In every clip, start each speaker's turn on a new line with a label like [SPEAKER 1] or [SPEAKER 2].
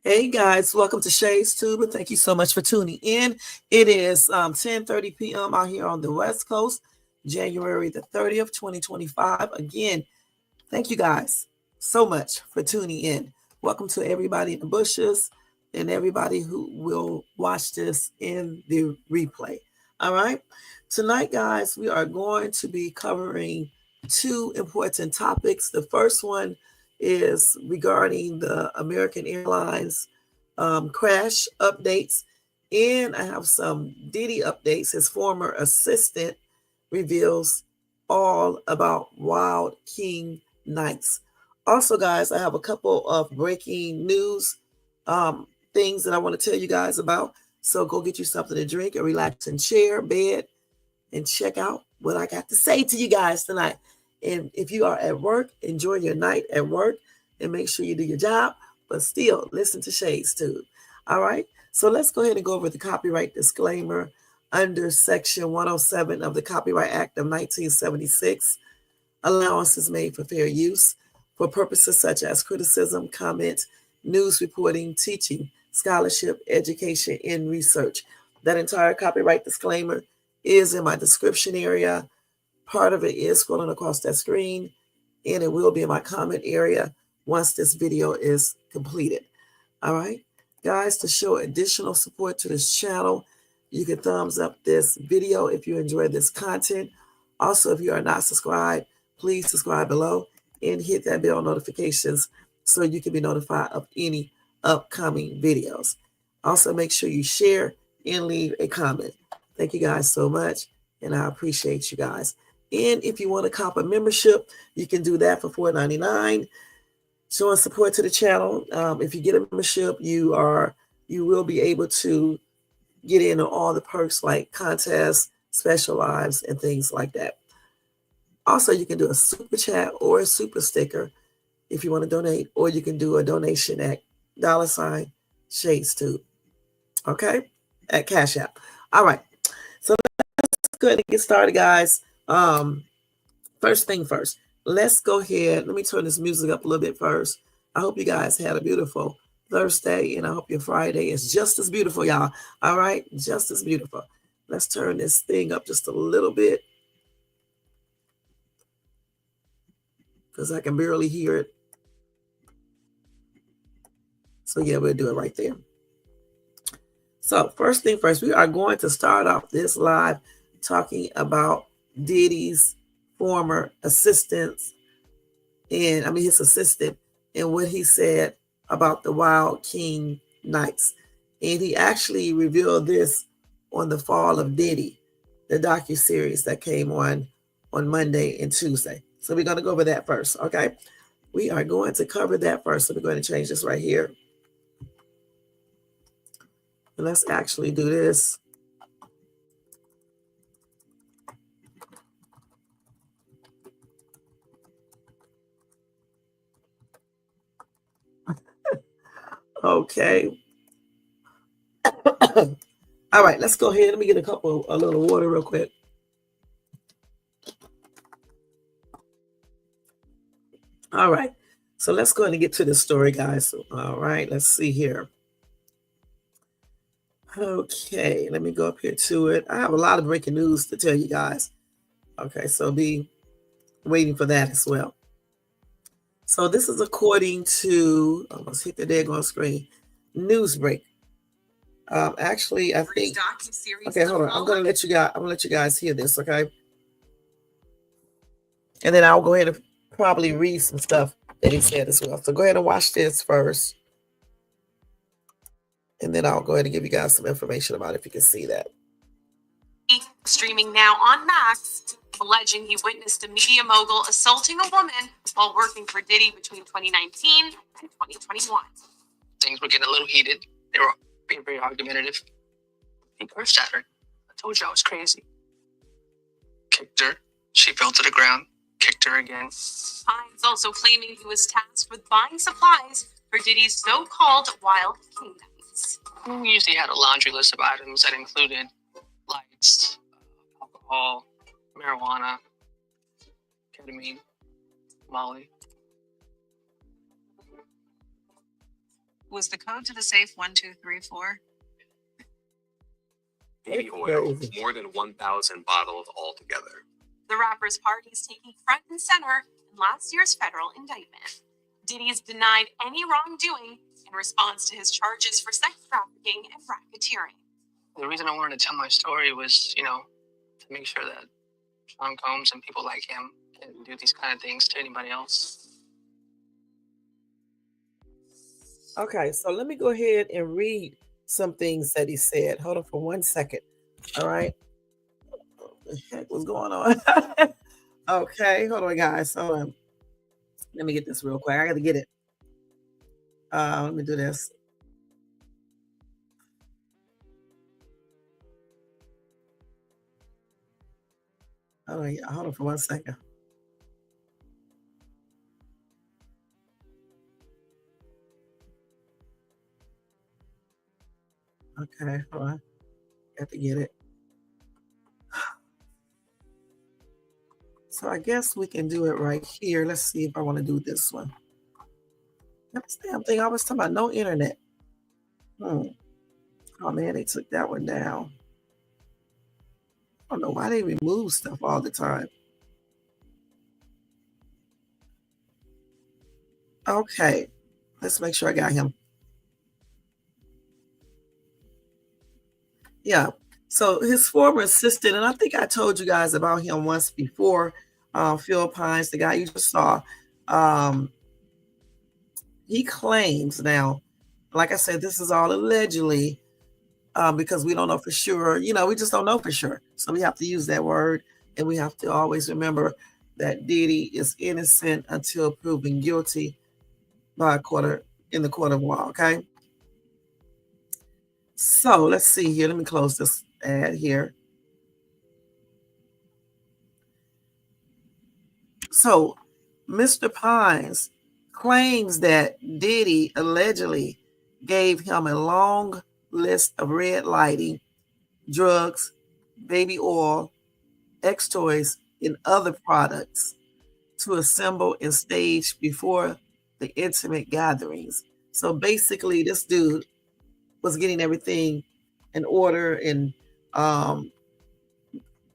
[SPEAKER 1] Hey guys, welcome to Shades Tube, and thank you so much for tuning in. It is 10:30 p.m. out here on the West Coast, January the 30th, 2025. Again, thank you guys so much for tuning in. Welcome to everybody in the bushes and everybody who will watch this in the replay. All right. Tonight, guys, we are going to be covering two important topics. The first one is regarding the American Airlines crash updates. And I have some Diddy updates. His former assistant reveals all about Wild King Nights. Also, guys, I have a couple of breaking news things that I want to tell you guys about. So go get you something to drink and relax and share, bed, and check out what I got to say to you guys tonight. And if you are at work, enjoy your night at work and make sure you do your job, but still listen to Shades Tube. All right. So let's go ahead and go over the copyright disclaimer under Section 107 of the Copyright Act of 1976. Allowance is made for fair use for purposes such as criticism, comment, news reporting, teaching, scholarship, education, and research. That entire copyright disclaimer is in my description area. Part of it is scrolling across that screen, and it will be in my comment area once this video is completed. All right, guys, to show additional support to this channel, you can thumbs up this video if you enjoy this content. Also, if you are not subscribed, please subscribe below and hit that bell notifications so you can be notified of any upcoming videos. Also, make sure you share and leave a comment. Thank you guys so much, and I appreciate you guys. And if you want to cop a membership, you can do that for $4.99. Showing support to the channel. If you get a membership, you will be able to get in on all the perks like contests, special lives, and things like that. Also, you can do a super chat or a super sticker if you want to donate, or you can do a donation at $ShadesTube. Okay, at Cash App. All right. So let's go ahead and get started, guys. First thing first, let's go ahead. Let me turn this music up a little bit first. I hope you guys had a beautiful Thursday, and I hope your Friday is just as beautiful, y'all. All right, just as beautiful. Let's turn this thing up just a little bit because I can barely hear it. So yeah, we'll do it right there. So first thing first, we are going to start off this live talking about Diddy's former assistants, and his assistant, and what he said about the Wild King Nights. And he actually revealed this on the Fall of Diddy, the docuseries that came on Monday and Tuesday. So we're going to go over that first, okay? We are going to cover that first. So we're going to change this right here. And let's actually do this. Okay. All right, let's go ahead. Let me get a little water real quick. All right. So let's go ahead and get to the story, guys. All right, let's see here. Okay, let me go up here to it. I have a lot of breaking news to tell you guys. Okay, so be waiting for that as well. So this is according to, almost hit the daggone screen, Newsbreak. Actually, I think. Okay, hold on. I'm gonna let you guys hear this, okay? And then I'll go ahead and probably read some stuff that he said as well. So go ahead and watch this first. And then I'll go ahead and give you guys some information about it if you can see that.
[SPEAKER 2] Streaming now on Max, alleging he witnessed a media mogul assaulting a woman while working for Diddy between 2019 and 2021.
[SPEAKER 3] Things were getting a little heated. They were being very argumentative. He cursed at her. I told you I was crazy. Kicked her. She fell to the ground. Kicked her again.
[SPEAKER 2] Hines also claiming he was tasked with buying supplies for Diddy's so-called Wild King Nights.
[SPEAKER 3] We usually had a laundry list of items that included lights, alcohol, marijuana, ketamine, Molly.
[SPEAKER 2] Was the code to the safe 1234?
[SPEAKER 4] Baby oil, more than 1,000 bottles altogether.
[SPEAKER 2] The rapper's party is taking front and center in last year's federal indictment. Diddy has denied any wrongdoing in response to his charges for sex trafficking and racketeering.
[SPEAKER 3] The reason I wanted to tell my story was, to make sure that Sean Combs and people like him can do these kind of things to anybody else.
[SPEAKER 1] Okay, so let me go ahead and read some things that he said. Hold on for 1 second. All right. What the heck was going on? Okay, hold on, guys. Hold on. Let me get this real quick. I got to get it. Let me do this. Hold on for 1 second. Okay, hold on. Got to get it. So I guess we can do it right here. Let's see if I want to do this one. That's the damn thing. I was talking about no internet. Oh man, they took that one down. I don't know why they remove stuff all the time. Okay, let's make sure I got him. Yeah, so his former assistant, and I think I told you guys about him once before, Phil Pines, the guy you just saw. He claims now, like I said, this is all allegedly, because we don't know for sure. We just don't know for sure. So we have to use that word, and we have to always remember that Diddy is innocent until proven guilty in the court of law. Okay. So let's see here. Let me close this ad here. So Mr. Pines claims that Diddy allegedly gave him a long list of red lighting, drugs, baby oil, X toys, and other products to assemble and stage before the intimate gatherings. So basically, this dude was getting everything in order and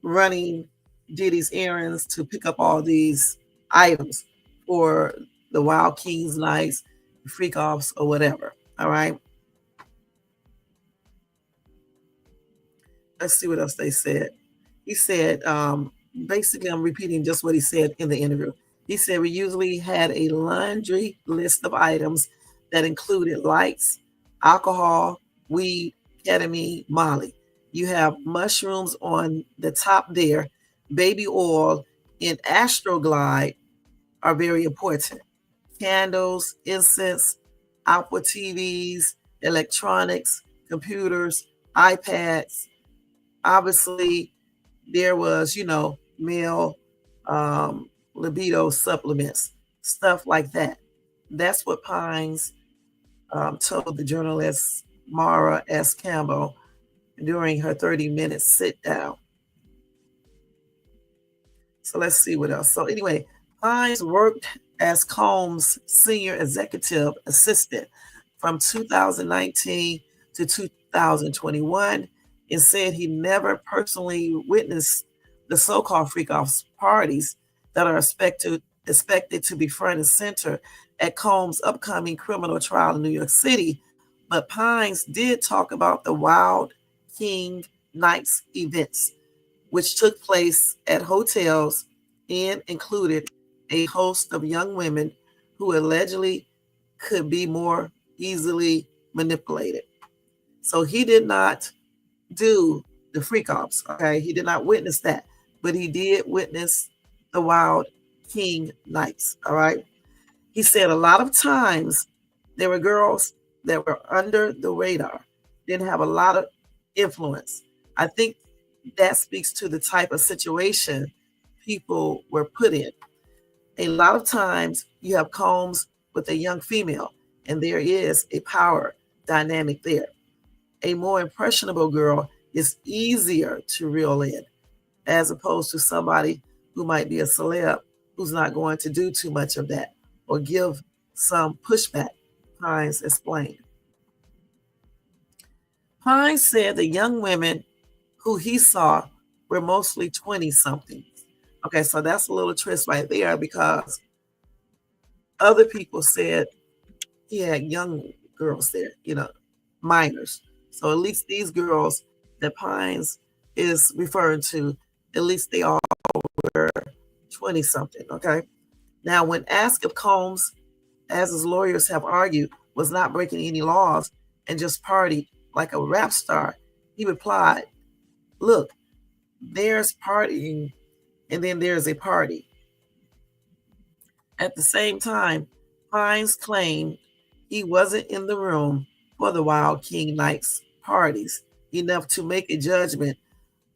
[SPEAKER 1] running Diddy's errands to pick up all these items for the Wild Kings nights, freak offs, or whatever. All right. Let's see what else they said. He said, basically, I'm repeating just what he said in the interview. He said, we usually had a laundry list of items that included lights, alcohol, weed, ketamine, Molly. You have mushrooms on the top there, baby oil, and Astroglide are very important. Candles, incense, Apple TVs, electronics, computers, iPads. Obviously, there was, male libido supplements, stuff like that. That's what Pines told the journalist Mara S. Campbell during her 30-minute sit down. So let's see what else. So anyway, Pines worked as Combs' senior executive assistant from 2019 to 2021 and said he never personally witnessed the so-called freak-offs parties that are expected to be front and center at Combs' upcoming criminal trial in New York City. But Pines did talk about the Wild King Nights events, which took place at hotels and included a host of young women who allegedly could be more easily manipulated. So he did not do the freak offs, okay? He did not witness that, but he did witness the Wild King Nights, all right? He said a lot of times there were girls that were under the radar, didn't have a lot of influence. I think that speaks to the type of situation people were put in. A lot of times you have Combs with a young female, and there is a power dynamic there. A more impressionable girl is easier to reel in, as opposed to somebody who might be a celeb who's not going to do too much of that or give some pushback, Pines explained. Hines said the young women who he saw were mostly 20-somethings. Okay, so that's a little twist right there because other people said he had young girls there, minors. So at least these girls that Pines is referring to, at least they all were 20-something, okay? Now, when asked if Combs, as his lawyers have argued, was not breaking any laws and just partied like a rap star, he replied, "Look, there's partying and then there's a party." At the same time, Pines claimed he wasn't in the room for the Wild King Nights parties enough to make a judgment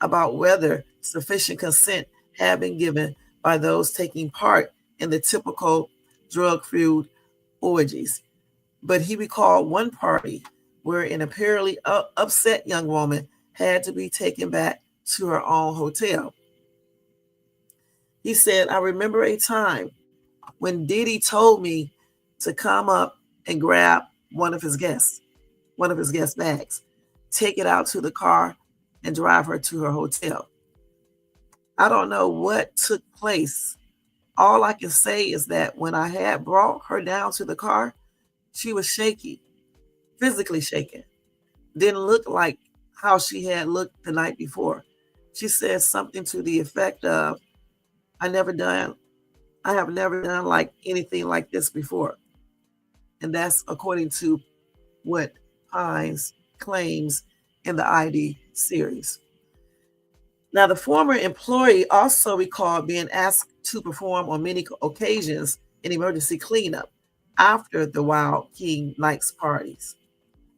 [SPEAKER 1] about whether sufficient consent had been given by those taking part in the typical drug-fueled orgies. But he recalled one party where an apparently upset young woman had to be taken back to her own hotel. He said, "I remember a time when Diddy told me to come up and grab one of his guest bags, take it out to the car, and drive her to her hotel. I don't know what took place. All I can say is that when I had brought her down to the car, she was shaky, physically shaken. Didn't look like how she had looked the night before. She said something to the effect of, I have never done like anything like this before." And that's according to what Pines claims in the ID series. Now, the former employee also recalled being asked to perform on many occasions in emergency cleanup after the Wild King Nights parties,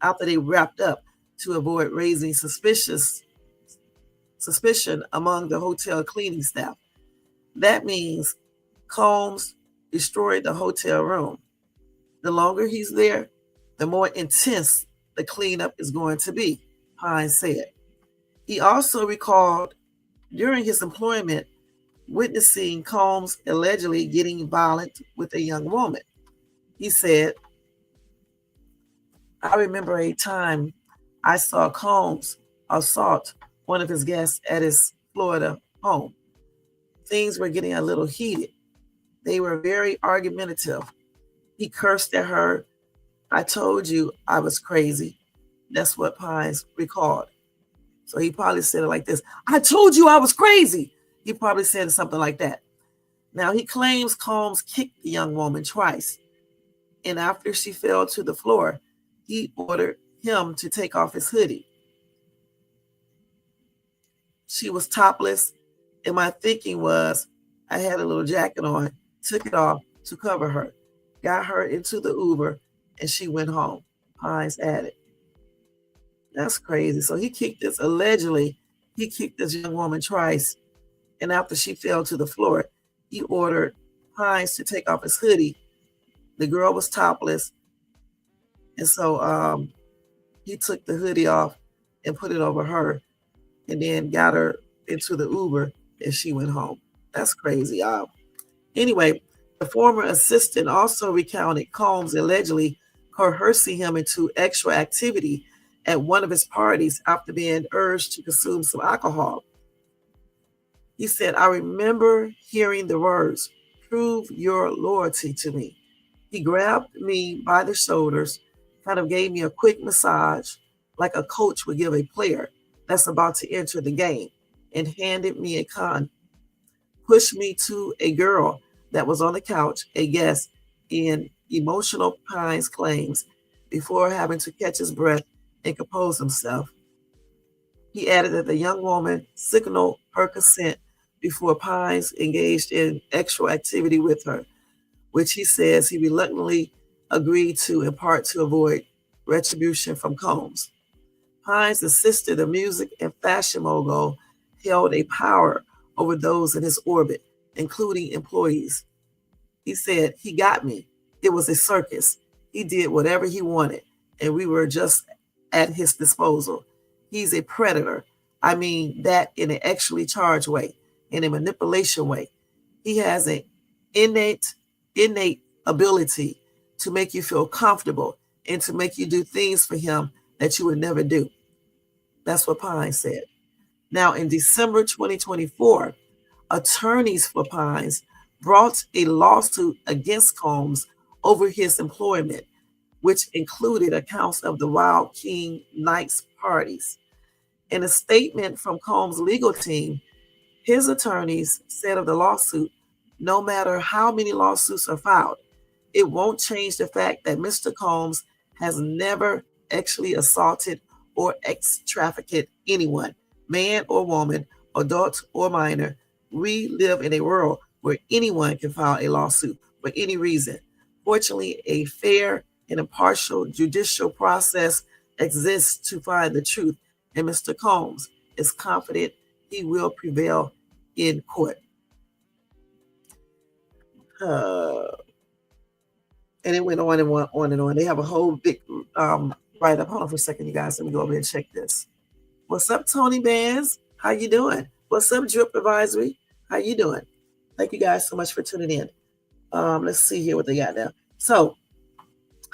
[SPEAKER 1] after they wrapped up, to avoid raising suspicion among the hotel cleaning staff. That means Combs destroyed the hotel room. The longer he's there, the more intense the cleanup is going to be, Pines said. He also recalled during his employment witnessing Combs allegedly getting violent with a young woman. He said, "I remember a time I saw Combs assault one of his guests at his Florida home. Things were getting a little heated. They were very argumentative. He cursed at her. I told you I was crazy." That's what Pines recalled. So he probably said it like this: "I told you I was crazy." He probably said something like that. Now, he claims Combs kicked the young woman twice. And after she fell to the floor, he ordered him to take off his hoodie. She was topless, and my thinking was I had a little jacket on, took it off to cover her, got her into the Uber, and she went home, Pines added. That's crazy. So allegedly, he kicked this young woman twice, and after she fell to the floor, he ordered Pines to take off his hoodie. The girl was topless, and so he took the hoodie off and put it over her, and then got her into the Uber, and she went home. That's crazy. Anyway, the former assistant also recounted Combs allegedly coercing him into extra activity at one of his parties after being urged to consume some alcohol. He said, "I remember hearing the words, 'Prove your loyalty to me.' He grabbed me by the shoulders, kind of gave me a quick massage like a coach would give a player that's about to enter the game, and handed me a con, pushed me to a girl that was on the couch, a guest, in emotional Pines claims, before having to catch his breath and compose himself." He added that the young woman signaled her consent before Pines engaged in sexual activity with her, which he says he reluctantly agreed to, in part to avoid retribution from Combs. Pines insisted the music and fashion mogul held a power over those in his orbit, including employees. He said, "He got me. It was a circus. He did whatever he wanted, and we were just at his disposal. He's a predator. I mean that in an actually charged way, in a manipulation way. He has an innate ability to make you feel comfortable and to make you do things for him that you would never do. That's what Pines said. Now, in December 2024, attorneys for Pines brought a lawsuit against Combs over his employment, which included accounts of the Wild King Nights parties. In a statement from Combs' legal team, his attorneys said of the lawsuit, no matter how many lawsuits are filed, it won't change the fact that Mr. Combs has never actually assaulted or trafficked anyone, man or woman, adult or minor. We live in a world where anyone can file a lawsuit for any reason. Fortunately, a fair and impartial judicial process exists to find the truth, and Mr. Combs is confident he will prevail in court. And it went on and on and on. They have a whole big write-up. Hold on for a second, you guys. Let me go over and check this. What's up, Tony Bands? How you doing? What's up, Drip Advisory? How you doing? Thank you guys so much for tuning in. Let's see here what they got now. So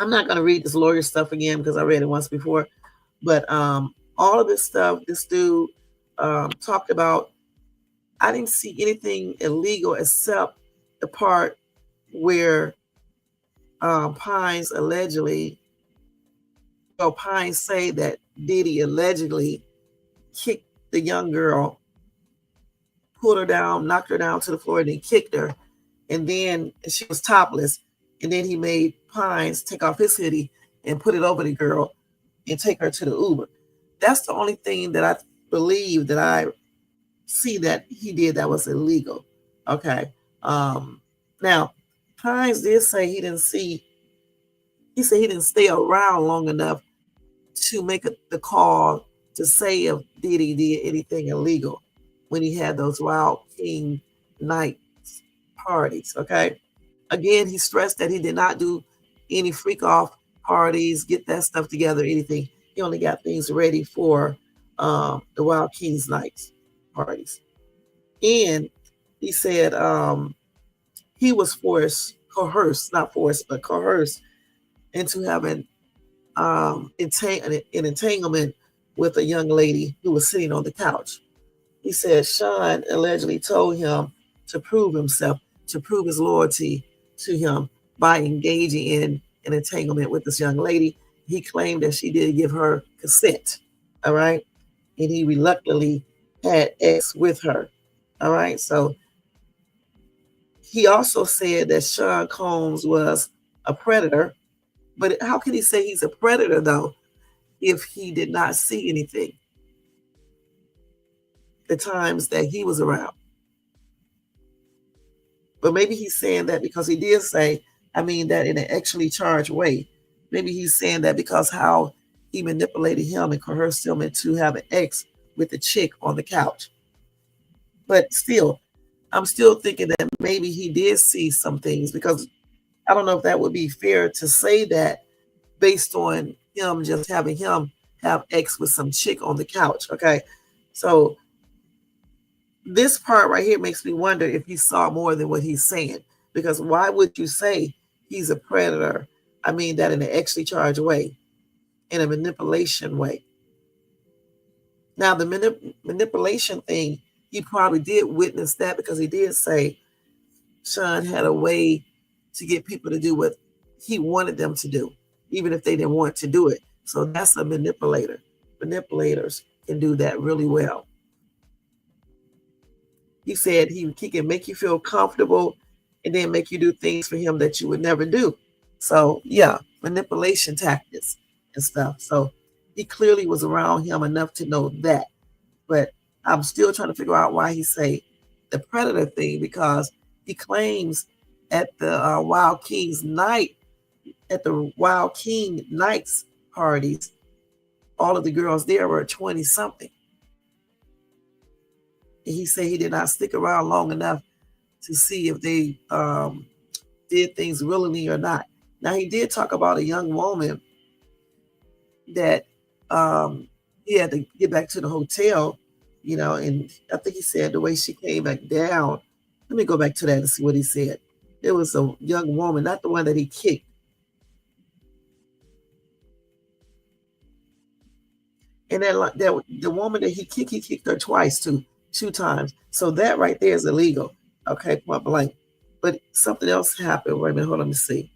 [SPEAKER 1] I'm not going to read this lawyer stuff again because I read it once before. But all of this stuff, this dude talked about, I didn't see anything illegal except the part where Pines say that Diddy allegedly kicked the young girl, pulled her down, knocked her down to the floor, and then kicked her. And then she was topless. And then he made Pines take off his hoodie and put it over the girl and take her to the Uber. That's the only thing that I believe that I see that he did that was illegal. Okay. Now, Pines did say he said he didn't stay around long enough to make the call to say if Diddy did anything illegal when he had those Wild King Night parties. Okay. Again, he stressed that he did not do any freak off parties, get that stuff together, anything. He only got things ready for the Wild Kings Nights parties. And he said he was coerced into having an entanglement with a young lady who was sitting on the couch. He said Sean allegedly told him to prove himself, to prove his loyalty to him by engaging in an entanglement with this young lady. He claimed that she did give her consent, all right? And he reluctantly had sex with her, all right? So he also said that Sean Combs was a predator, but how can he say he's a predator, though, if he did not see anything the times that he was around? But maybe he's saying that because he did say, that in an actually charged way. Maybe he's saying that because how he manipulated him and coerced him into having sex with the chick on the couch. But still, I'm still thinking that maybe he did see some things, because I don't know if that would be fair to say that based on him just having him have sex with some chick on the couch. Okay. So this part right here makes me wonder if he saw more than what he's saying, because why would you say he's a predator? That in an actually charged way, in a manipulation way. Now, the manipulation thing, he probably did witness that, because he did say Sean had a way to get people to do what he wanted them to do, even if they didn't want to do it. So that's a manipulator. Manipulators can do that really well. He said he can make you feel comfortable and then make you do things for him that you would never do. So yeah, manipulation tactics and stuff. So he clearly was around him enough to know that. But I'm still trying to figure out why he say the predator thing, because he claims at the Wild Kings night, at the Wild King Nights parties, all of the girls there were 20 something. And he said he did not stick around long enough to see if they did things willingly or not. Now, he did talk about a young woman that he had to get back to the hotel, and I think he said the way she came back down. Let me go back to that and see what he said. There was a young woman, not the one that he kicked. And then like that the woman that he kicked her twice too, 2 times. So that right there is illegal. Okay, point blank. But something else happened. Wait a minute, hold on, let me see.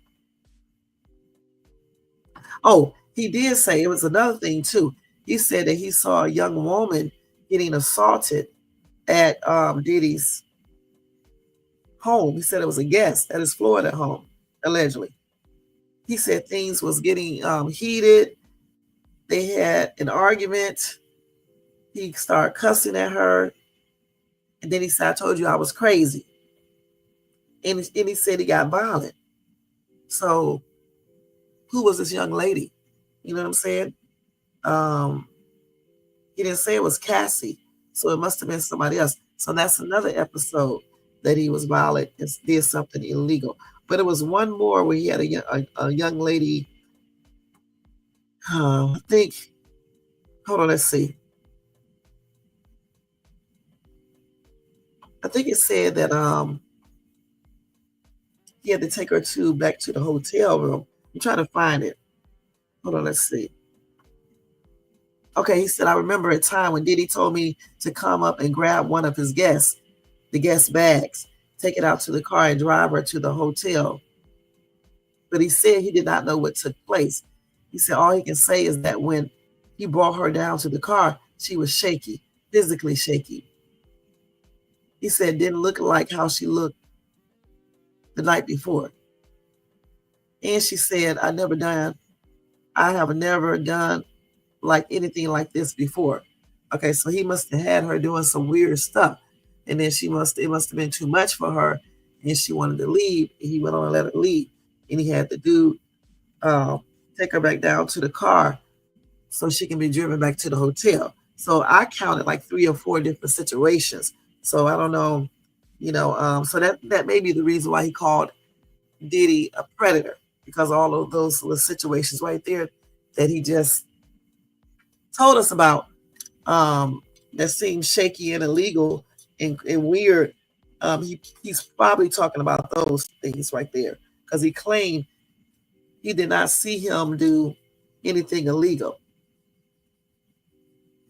[SPEAKER 1] Oh, he did say it was another thing too. He said that he saw a young woman getting assaulted at Diddy's home. He said it was a guest at his Florida home, allegedly. He said things was getting heated. They had an argument. He started cussing at her. And then he said, I told you I was crazy. And he said he got violent. So who was this young lady? You know what I'm saying? He didn't say it was Cassie. So it must have been somebody else. So that's another episode that he was violent and did something illegal. But it was one more where he had a young lady. I think, hold on, let's see. I think it said that he had to take her back to the hotel room. I'm trying to find it. Hold on, let's see. Okay, he said, I remember a time when Diddy told me to come up and grab one of his guests, the guest bags, take it out to the car and drive her to the hotel. But he said he did not know what took place. He said all he can say is that when he brought her down to the car, she was shaky, physically shaky. He said it didn't look like how she looked the night before. And she said, I have never done like anything like this before. Okay, so he must have had her doing some weird stuff. And then it must have been too much for her. And she wanted to leave. And he went on and let her leave. And he had the dude take her back down to the car so she can be driven back to the hotel. So I counted like 3 or 4 different situations. So I don't know, so that may be the reason why he called Diddy a predator, because all of those little situations right there that he just told us about that seemed shaky and illegal and weird. He's probably talking about those things right there, because he claimed he did not see him do anything illegal.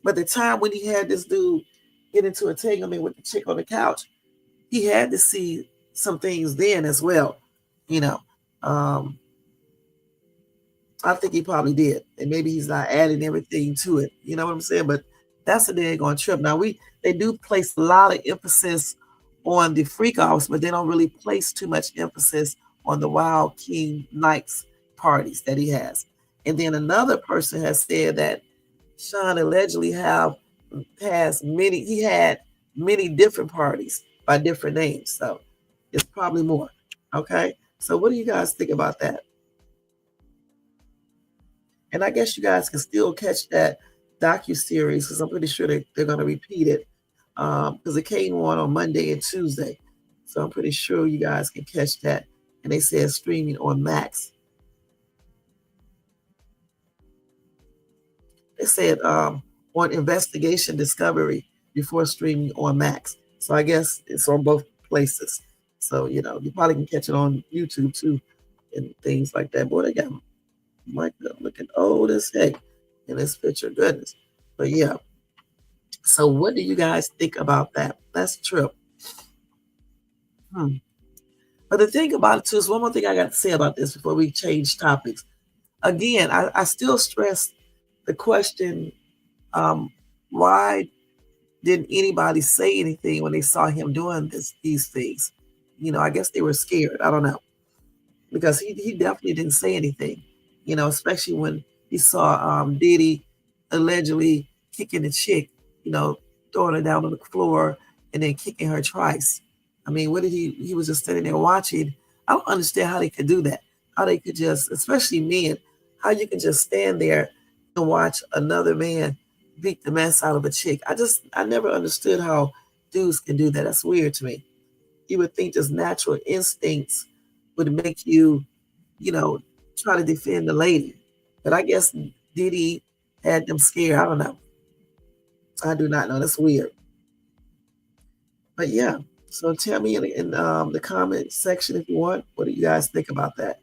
[SPEAKER 1] But the time when he had this dude get into a entanglement with the chick on the couch, he had to see some things then as well. I think he probably did. And maybe he's not adding everything to it. You know what I'm saying? But that's a daggone trip. Now, they do place a lot of emphasis on the freak offs, but they don't really place too much emphasis on the Wild King Nights parties that he has. And then another person has said that Sean allegedly had many different parties by different names. So it's probably more. Okay. So what do you guys think about that? And I guess you guys can still catch that docuseries, because I'm pretty sure they're going to repeat it, because it came on Monday and Tuesday. So I'm pretty sure you guys can catch that. And they said streaming on Max. They said on Investigation Discovery before streaming on Max. So I guess it's on both places. So, you probably can catch it on YouTube too and things like that. Boy, they got Mike looking old as heck in this picture. Goodness. But yeah. So what do you guys think about that? That's true. But the thing about it too is one more thing I got to say about this before we change topics. Again, I still stress the question, why didn't anybody say anything when they saw him doing these things? I guess they were scared. I don't know. Because he definitely didn't say anything, especially when he saw Diddy allegedly kicking the chick, throwing her down on the floor and then kicking her twice. I mean, what did he was just standing there watching. I don't understand how they could do that. How they could just, especially men, how you can just stand there and watch another man beat the mess out of a chick. I never understood how dudes can do that. That's weird to me. You would think just natural instincts would make you, try to defend the lady. But I guess Diddy had them scared. I don't know. I do not know. That's weird. But yeah. So tell me in the comment section if you want. What do you guys think about that?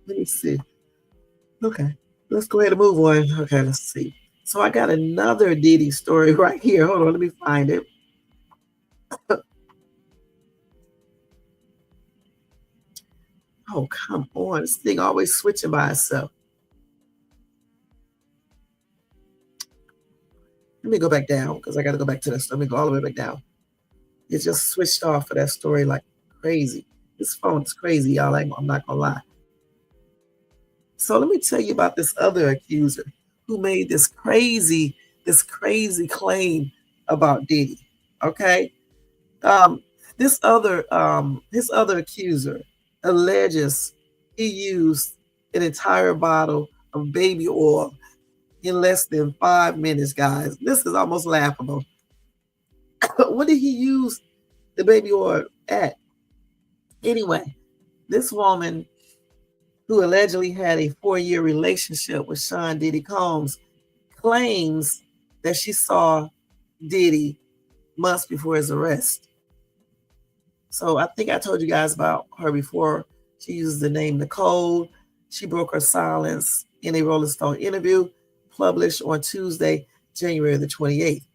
[SPEAKER 1] Let me see. Okay, let's go ahead and move on. Okay, let's see. So I got another Diddy story right here. Hold on, let me find it. Oh, come on. This thing always switching by itself. Let me go back down because I got to go back to this. Let me go all the way back down. It just switched off for that story like crazy. This phone is crazy, y'all. I'm not going to lie. So let me tell you about this other accuser who made this crazy claim about Diddy. Okay. Um, his other accuser alleges he used an entire bottle of baby oil in less than 5 minutes, guys. This is almost laughable. What did he use the baby oil at? Anyway, this woman who allegedly had a 4-year relationship with Sean Diddy Combs claims that she saw Diddy months before his arrest. So I think I told you guys about her before. She uses the name Nicole. She broke her silence in a Rolling Stone interview published on Tuesday, January the 28th.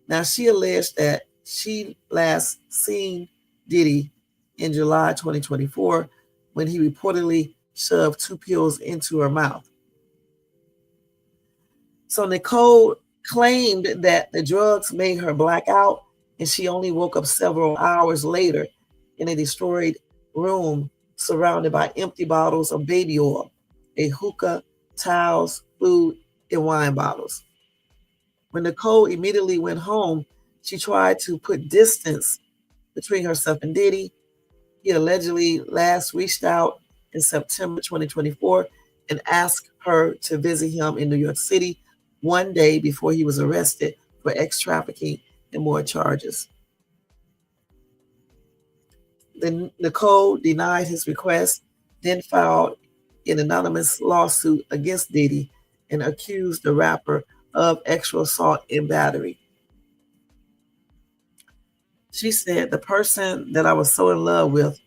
[SPEAKER 1] Now, she alleged that she last seen Diddy in July 2024 when he reportedly shoved 2 pills into her mouth. So Nicole claimed that the drugs made her black out and she only woke up several hours later in a destroyed room surrounded by empty bottles of baby oil, a hookah, towels, food, and wine bottles. When Nicole immediately went home, she tried to put distance between herself and Diddy. He allegedly last reached out in September 2024 and asked her to visit him in New York City one day before he was arrested for ex-trafficking and more charges. Then Nicole denied his request, then filed an anonymous lawsuit against Diddy and accused the rapper of sexual assault and battery. She said, the person that I was so in love with,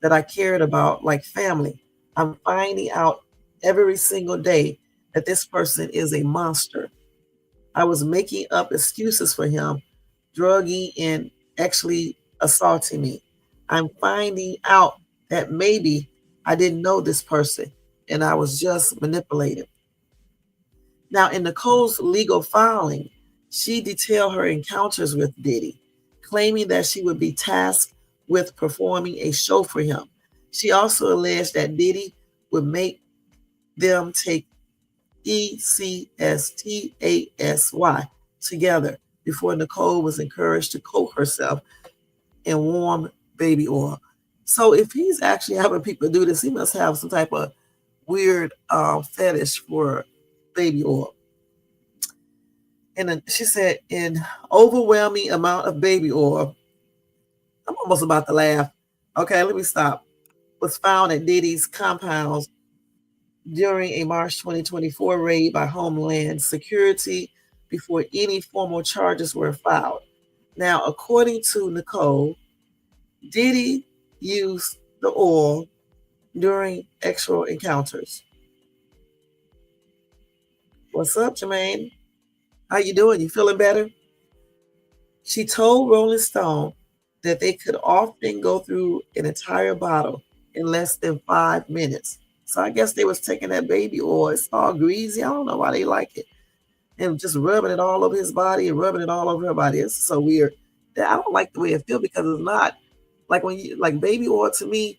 [SPEAKER 1] that I cared about like family, I'm finding out every single day that this person is a monster. I was making up excuses for him, drugging and actually assaulting me. I'm finding out that maybe I didn't know this person and I was just manipulated. Now, in Nicole's legal filing, she detailed her encounters with Diddy, claiming that she would be tasked with performing a show for him. She also alleged that Diddy would make them take ECSTASY together before Nicole was encouraged to coat herself in warm baby oil. So if he's actually having people do this, he must have some type of weird fetish for baby oil. And then she said, an overwhelming amount of baby oil, I'm almost about to laugh. Okay, let me stop, was found at Diddy's compounds during a March 2024 raid by Homeland Security before any formal charges were filed. Now, according to Nicole, Diddy used the oil during sexual encounters. What's up, Jermaine? How you doing? You feeling better? She told Rolling Stone that they could often go through an entire bottle in less than 5 minutes. So I guess they was taking that baby oil. It's all greasy. I don't know why they like it. And just rubbing it all over his body and rubbing it all over her body. It's so weird. I don't like the way it feels because it's not like when you like baby oil to me,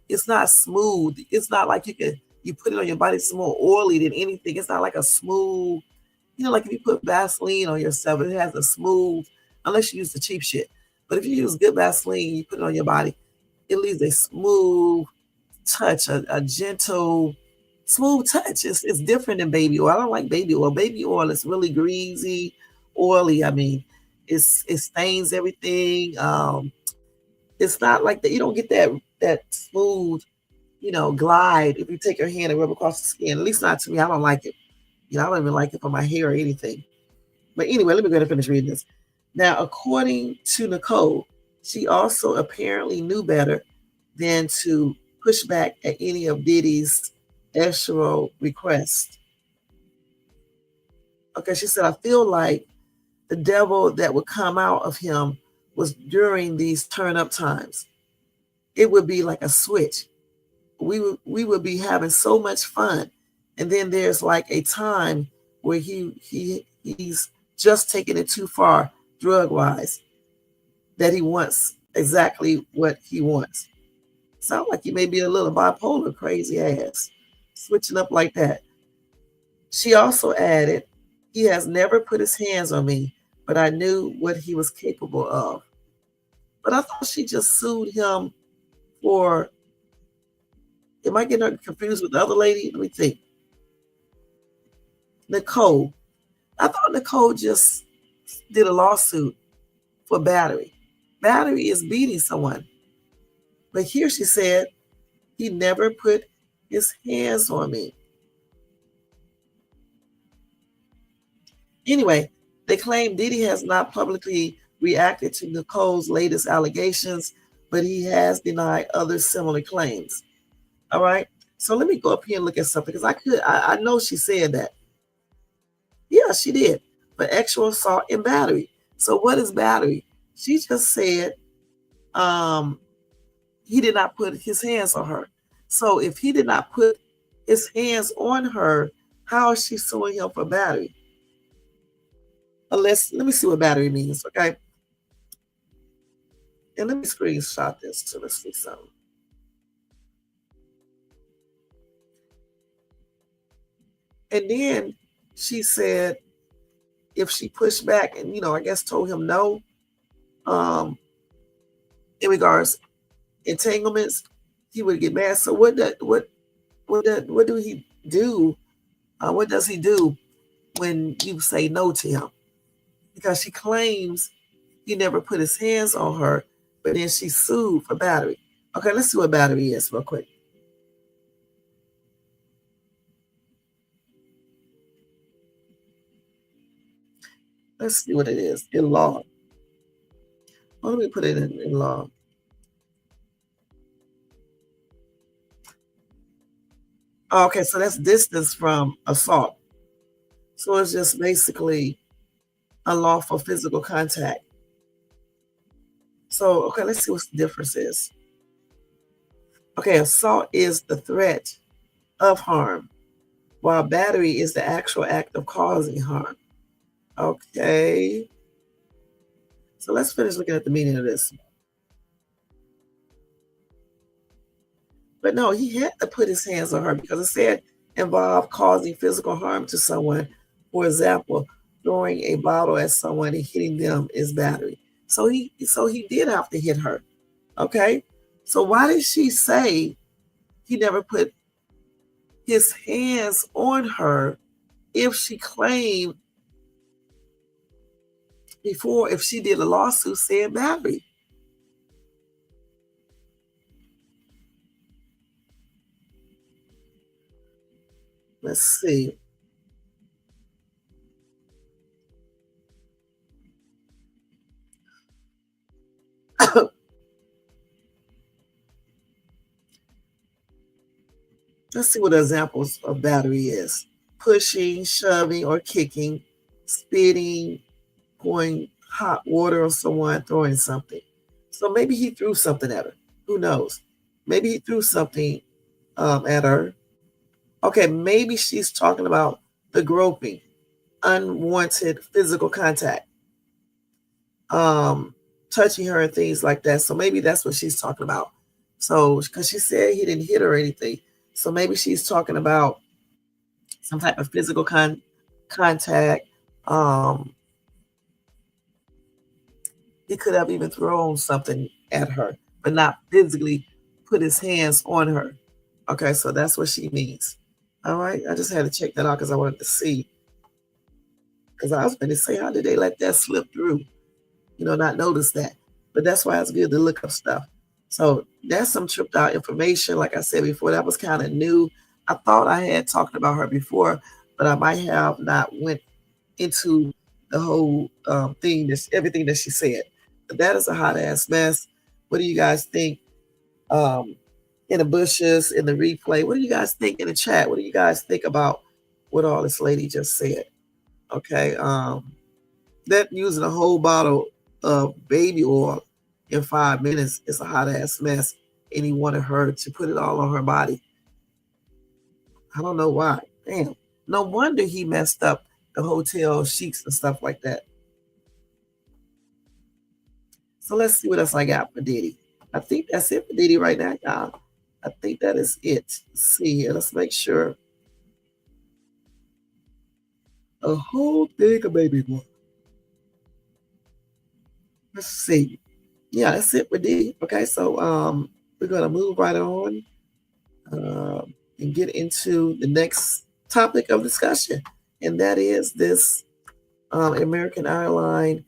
[SPEAKER 1] it's not smooth. It's not like you put it on your body, it's more oily than anything. It's not like a smooth, like if you put Vaseline on yourself, it has a smooth, unless you use the cheap shit. But if you use good Vaseline, you put it on your body, it leaves a smooth touch, a gentle, smooth touch. It's different than baby oil. I don't like baby oil. Baby oil is really greasy, oily. I mean, it stains everything. It's not like that. You don't get that smooth, glide if you take your hand and rub across the skin. At least not to me. I don't like it. I don't even like it for my hair or anything. But anyway, let me go ahead and finish reading this. Now, according to Nicole, she also apparently knew better than to push back at any of Diddy's extra request. Okay, she said, I feel like the devil that would come out of him was during these turn up times. It would be like a switch. We would be having so much fun. And then there's like a time where he's just taking it too far drug wise, that he wants exactly what he wants. Sound like you may be a little bipolar, crazy ass, switching up like that. She also added, he has never put his hands on me, but I knew what he was capable of. But I thought she just sued him for, am I getting her confused with the other lady? Let me think. Nicole. I thought Nicole just did a lawsuit for battery. Battery is beating someone. But here she said, he never put his hands on me. Anyway, they claim Diddy has not publicly reacted to Nicole's latest allegations, but he has denied other similar claims. All right. So let me go up here and look at something because I know she said that. Yeah, she did. For sexual assault and battery. So what is battery? She just said he did not put his hands on her. So if he did not put his hands on her, how is she suing him for battery? Let me see what battery means, okay? And let me screenshot this too. Let's see something. And then she said if she pushed back and, I guess told him no, in regards entanglements, he would get mad. So what do he do? What does he do when you say no to him? Because she claims he never put his hands on her, but then she sued for battery. Okay, let's see what battery is real quick. Let's see what it is in law. Well, let me put it in law. Okay, so that's distance from assault. So it's just basically unlawful physical contact. So, okay, let's see what the difference is. Okay, assault is the threat of harm, while battery is the actual act of causing harm. Okay. So let's finish looking at the meaning of this. But no, he had to put his hands on her because it said involve causing physical harm to someone. For example, throwing a bottle at someone and hitting them is battery. So he did have to hit her. Okay. So why did she say he never put his hands on her if she claimed before, if she did a lawsuit saying battery? Let's see. Let's see what examples of battery is. Pushing, shoving, or kicking, spitting, pouring hot water on someone, throwing something. So maybe he threw something at her. Who knows? Maybe he threw something at her. Okay, maybe she's talking about the groping, unwanted physical contact, touching her and things like that. So maybe that's what she's talking about. So, because she said he didn't hit her or anything. So maybe she's talking about some type of physical contact. He could have even thrown something at her, but not physically put his hands on her. Okay, so that's what she means. All right, I just had to check that out because I wanted to see. Because I was going to say, how did they let that slip through? Not notice that. But that's why it's good to look up stuff. So that's some tripped out information. Like I said before, that was kind of new. I thought I had talked about her before, but I might have not went into the whole thing, everything that she said. But that is a hot ass mess. What do you guys think? in the bushes, in the replay. What do you guys think in the chat? What do you guys think about what all this lady just said? Okay. That using a whole bottle of baby oil in 5 minutes is a hot ass mess. And he wanted her to put it all on her body. I don't know why. Damn. No wonder he messed up the hotel sheets and stuff like that. So let's see what else I got for Diddy. I think that's it for Diddy right now, y'all. I think that is it. Let's see here. Let's make sure. A whole thing of baby oil. Let's see. Yeah, that's it for Diddy. Okay, so we're gonna move right on and get into the next topic of discussion, and that is this American Airlines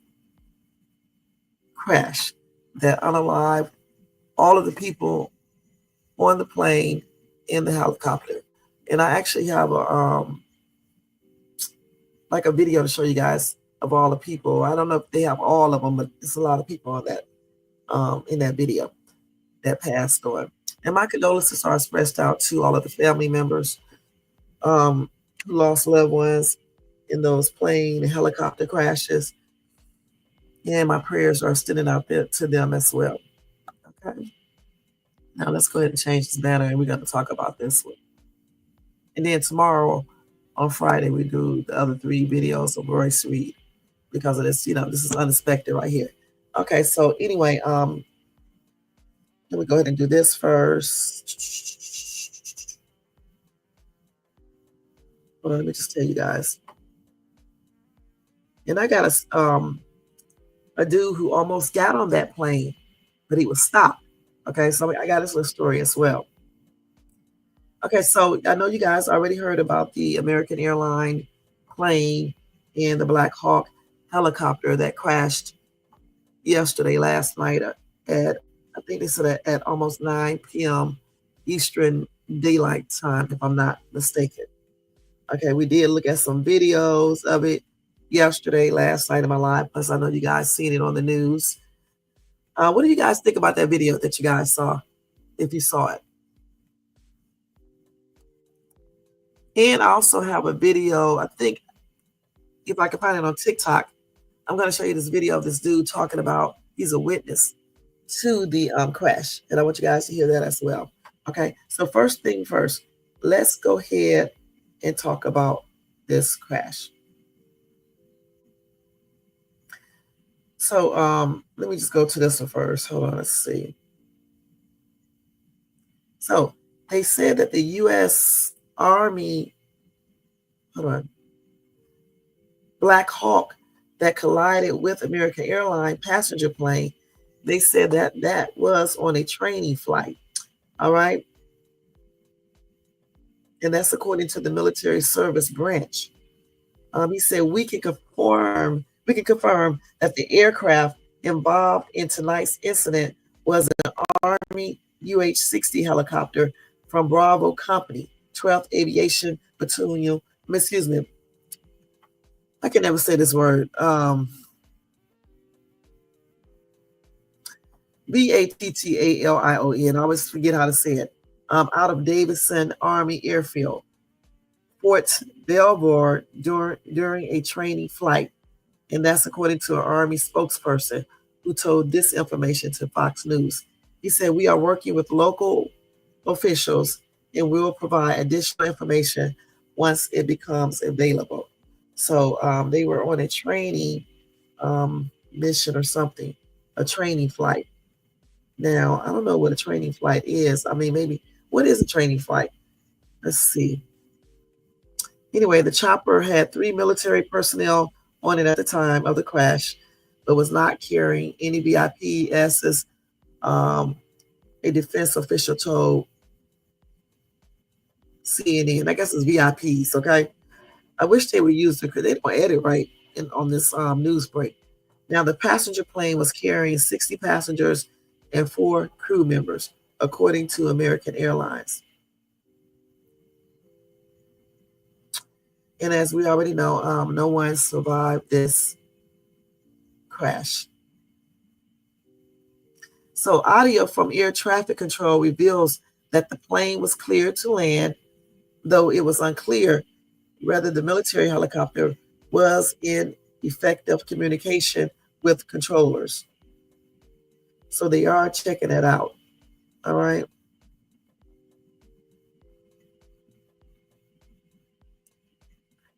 [SPEAKER 1] crash that unalived all of the people on the plane in the helicopter. And I actually have a like a video to show you guys of all the people. I don't know if they have all of them, but there's a lot of people on that in that video that passed on. And my condolences are expressed out to all of the family members who lost loved ones in those plane and helicopter crashes. And my prayers are extended out there to them as well. Okay. Now let's go ahead and change this banner, and we're going to talk about this one. And then tomorrow, on Friday, we do the other 3 videos of Royce Reed because of this. This is unexpected right here. Okay, so anyway, let me go ahead and do this first. Well, let me just tell you guys. And I got a dude who almost got on that plane, but he was stopped. Okay, so I got this little story as well. Okay, so I know you guys already heard about the American Airlines plane and the Black Hawk helicopter that crashed last night at, I think they said at almost 9 p.m. Eastern Daylight Time, if I'm not mistaken. Okay, we did look at some videos of it last night in my live, plus I know you guys seen it on the news. What do you guys think about that video that you guys saw, if you saw it? And I also have a video, I think, if I can find it on TikTok, I'm going to show you this video of this dude talking about he's a witness to the crash. And I want you guys to hear that as well. Okay, so first thing first, let's go ahead and talk about this crash. So let me just go to this one first. Hold on, let's see. So they said that the U.S. Army, Black Hawk that collided with American Airlines passenger plane, they said that was on a training flight. All right. And that's according to the military service branch. He said we can confirm that the aircraft involved in tonight's incident was an Army UH-60 helicopter from Bravo Company, 12th Aviation Battalion. Excuse me. I can never say this word. Battalion. I always forget how to say it. Out of Davidson Army Airfield, Fort Belvoir, during a training flight. And that's according to an Army spokesperson who told this information to Fox News. He said, we are working with local officials and we will provide additional information once it becomes available. So they were on a training mission or something, a training flight. Now, I don't know what a training flight is. I mean, maybe, what is a training flight? Let's see. Anyway, the chopper had 3 military personnel on it at the time of the crash, but was not carrying any VIP assets, a defense official told CNN. I guess it's VIPs, okay? I wish they would use it because they don't edit right on this news break. Now, the passenger plane was carrying 60 passengers and 4 crew members, according to American Airlines. And as we already know, no one survived this crash. So audio from air traffic control reveals that the plane was cleared to land, though it was unclear whether the military helicopter was in effective communication with controllers. So they are checking it out. All right.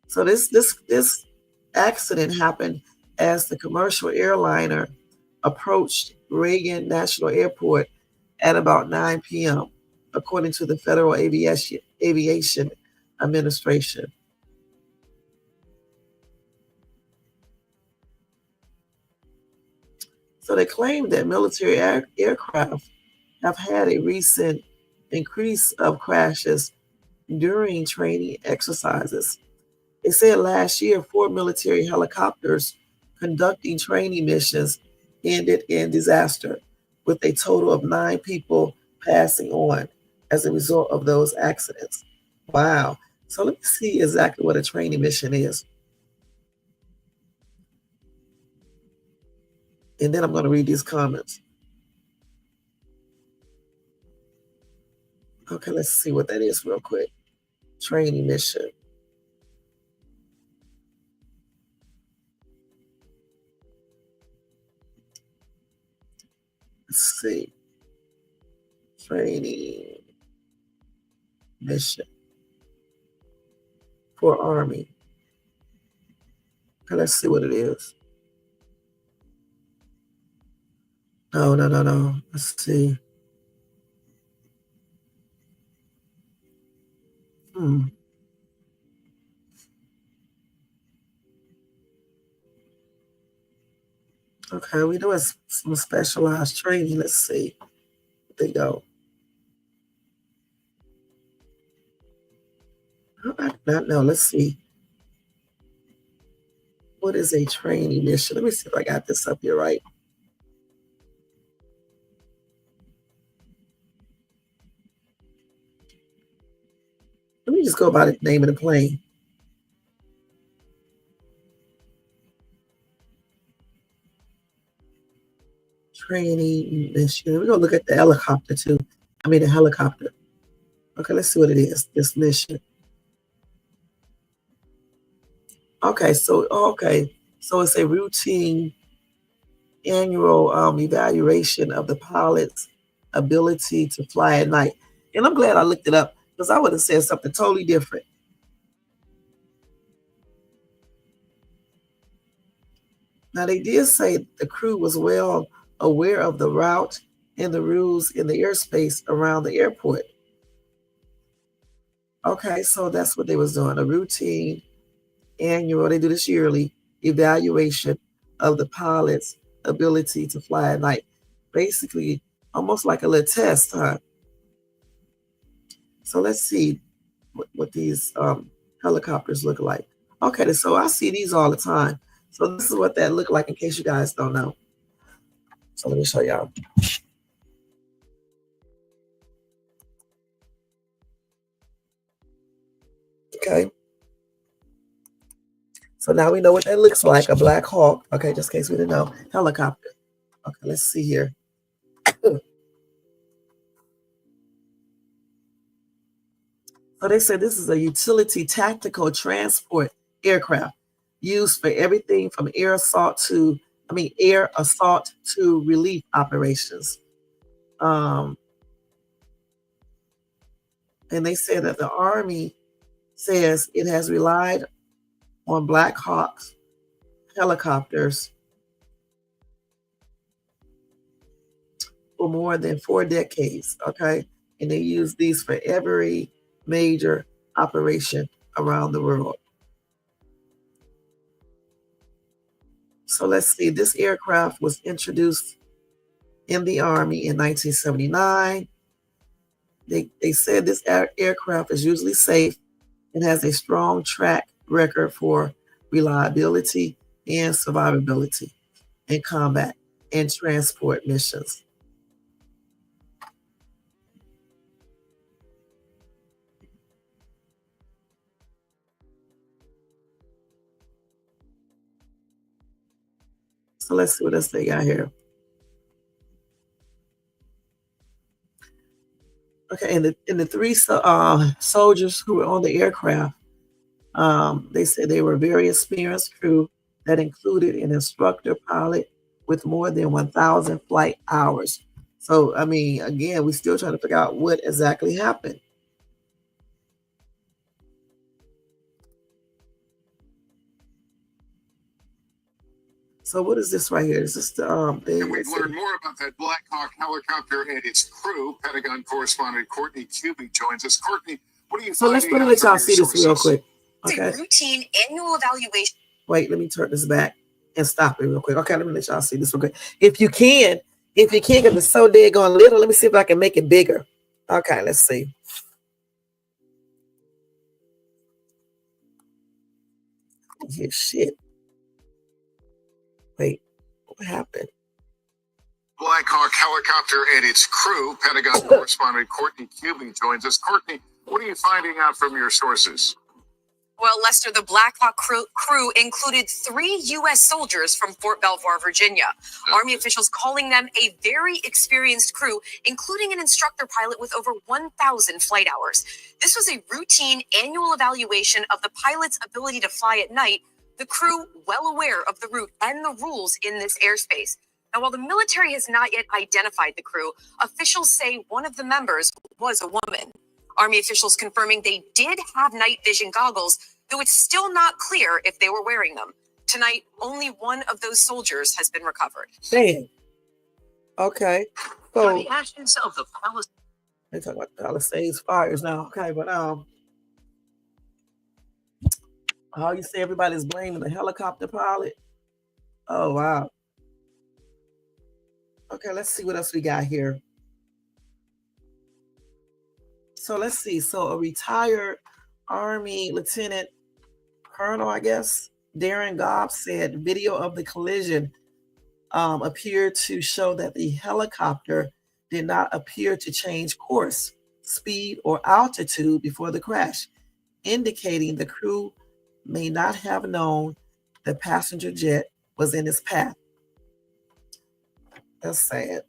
[SPEAKER 1] So this accident happened as the commercial airliner approached Reagan National Airport at about 9 p.m., according to the Federal Aviation Administration. So they claim that military aircraft have had a recent increase of crashes during training exercises. They said last year, 4 military helicopters conducting training missions ended in disaster, with a total of 9 people passing on as a result of those accidents. Wow. So let me see exactly what a training mission is. And then I'm going to read these comments. Okay, let's see what that is real quick. Training mission. Let's see. Training mission for Army. Okay, let's see what it is. No. Let's see. Okay, we doing some specialized training. Let's see. There you go. I do not know. Let's see. What is a training mission? Let me see if I got this up here right. Let me just go by the name of the plane. Training mission. We're gonna look at the helicopter too. The helicopter. Okay, let's see what it is. This mission. Okay, so it's a routine annual evaluation of the pilot's ability to fly at night. And I'm glad I looked it up because I would have said something totally different. Now, they did say the crew was well aware of the route and the rules in the airspace around the airport. Okay, so that's what they was doing, a routine annual, they do this yearly, evaluation of the pilot's ability to fly at night. Basically, almost like a little test, huh? So let's see what these helicopters look like. Okay, so I see these all the time. So this is what that looked like in case you guys don't know. So let me show y'all. Okay. So now we know what that looks like, a Black Hawk. Okay, just in case we didn't know. Helicopter. Okay, let's see here. So they said this is a utility tactical transport aircraft used for everything from air assault to relief operations. And they said that the Army says it has relied on Black Hawks helicopters for more than 4 decades, okay? And they use these for every major operation around the world. So let's see, this aircraft was introduced in the Army in 1979. They said this aircraft is usually safe and has a strong track record for reliability and survivability in combat and transport missions. So let's see what else they got here. Okay, and the three soldiers who were on the aircraft, they said they were very experienced crew that included an instructor pilot with more than 1,000 flight hours. So, I mean, again, we're still trying to figure out what exactly happened. So what is this right here? Is this the thing?
[SPEAKER 5] And we've learned more about that Black Hawk helicopter and its crew. Pentagon correspondent Courtney Cuby joins us. Courtney, what are you
[SPEAKER 1] So let's
[SPEAKER 5] finding out
[SPEAKER 1] let
[SPEAKER 5] from
[SPEAKER 1] y'all
[SPEAKER 5] your
[SPEAKER 1] see this real
[SPEAKER 5] sources?
[SPEAKER 1] quick.
[SPEAKER 2] It's
[SPEAKER 1] Okay.
[SPEAKER 2] a routine annual evaluation.
[SPEAKER 1] Wait, let me turn this back and stop it real quick. Okay, let me let y'all see this real quick. If you can, because it's so daggone little, let me see if I can make it bigger. Okay, let's see. Yeah, shit. Wait, what happened?
[SPEAKER 5] Black Hawk helicopter and its crew. Pentagon correspondent Courtney Cuby joins us. Courtney, what are you finding out from your sources?
[SPEAKER 2] Well, Lester, the Black Hawk crew included 3 U.S. soldiers from Fort Belvoir, Virginia. Army officials calling them a very experienced crew, including an instructor pilot with over 1,000 flight hours. This was a routine annual evaluation of the pilot's ability to fly at night, the crew well aware of the route and the rules in this airspace. Now, while the military has not yet identified the crew, officials say one of the members was a woman. Army officials confirming they did have night vision goggles, though it's still not clear if they were wearing them. Tonight, only one of those soldiers has been recovered.
[SPEAKER 1] Damn. Okay. So
[SPEAKER 3] The actions of the Palestinians.
[SPEAKER 1] they talk about Palisades fires now. Okay, but how you say everybody's blaming the helicopter pilot? Oh wow. Okay, let's see what else we got here. So let's see. So a retired Army Lieutenant Colonel, I guess, Darren Gobb said video of the collision appeared to show that the helicopter did not appear to change course, speed, or altitude before the crash, indicating the crew may not have known the passenger jet was in its path. That's sad.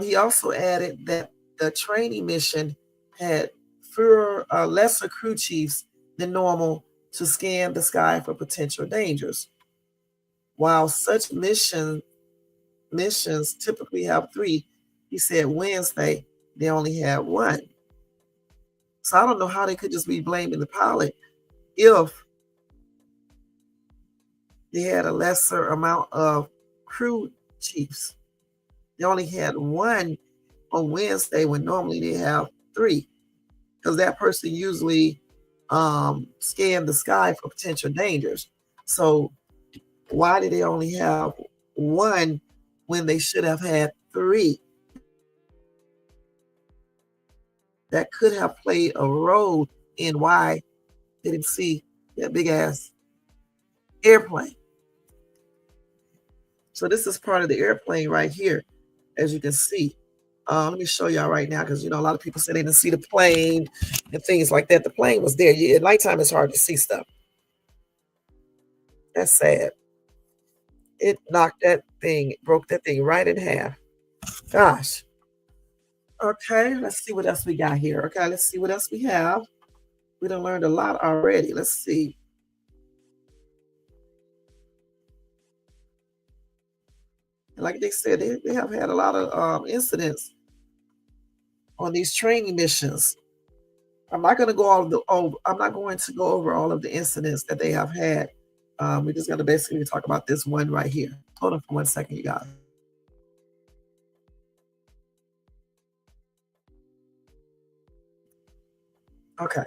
[SPEAKER 1] He also added that the training mission had lesser crew chiefs than normal to scan the sky for potential dangers. While such missions typically have 3, he said Wednesday they only had 1. So I don't know how they could just be blaming the pilot if they had a lesser amount of crew chiefs. They only had 1 on Wednesday when normally they have 3, because that person usually scanned the sky for potential dangers. So why did they only have 1 when they should have had 3? That could have played a role in why they didn't see that big ass airplane. So this is part of the airplane right here, as you can see. Let me show y'all right now, because a lot of people say they didn't see the plane and things like that. The plane was there. At nighttime, it's hard to see stuff. That's sad. It broke that thing right in half. Gosh. Okay, let's see what else we got here. Okay, let's see what else we have. We done learned a lot already. Let's see. Like they said, they have had a lot of incidents on these training missions. I'm not going to go over all of the incidents that they have had. We're just going to basically talk about this one right here. Hold on for 1 second, you guys. Okay.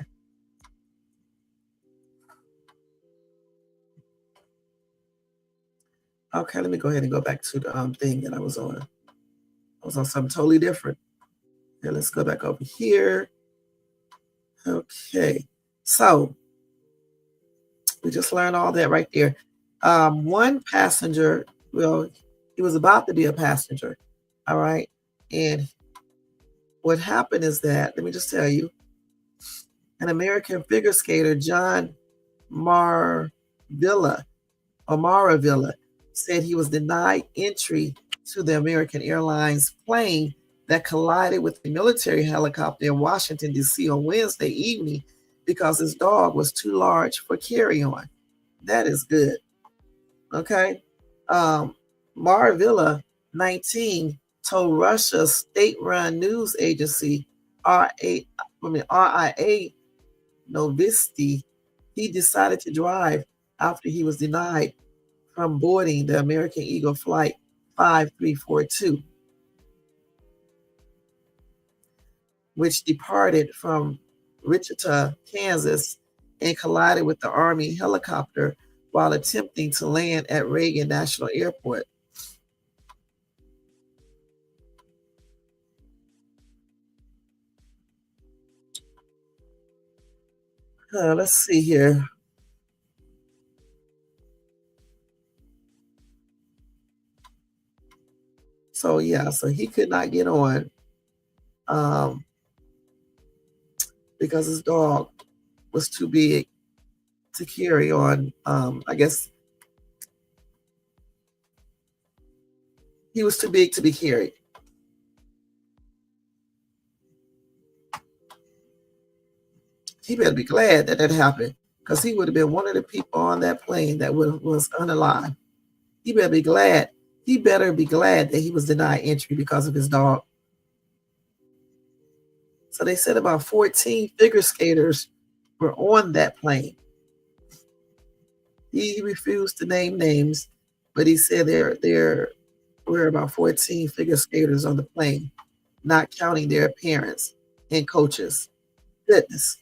[SPEAKER 1] Okay, let me go ahead and go back to the thing that I was on. I was on something totally different. Okay, let's go back over here. Okay, so we just learned all that right there. One passenger, well, he was about to be a passenger, all right? And what happened is that, let me just tell you, an American figure skater, John Maravilla, said he was denied entry to the American Airlines plane that collided with a military helicopter in Washington, D.C. on Wednesday evening because his dog was too large for carry-on. That is good. Okay. Marvilla 19 told Russia's state-run news agency RIA Novosti he decided to drive after he was denied from boarding the American Eagle Flight 5342, which departed from Wichita, Kansas, and collided with the Army helicopter while attempting to land at Reagan National Airport. Let's see here. So he could not get on because his dog was too big to carry on. I guess he was too big to be carried. He better be glad that happened, because he would have been one of the people on that plane that was unalive. He better be glad. He better be glad that he was denied entry because of his dog. So they said about 14 figure skaters were on that plane. He refused to name names, but he said there were about 14 figure skaters on the plane, not counting their parents and coaches. Goodness.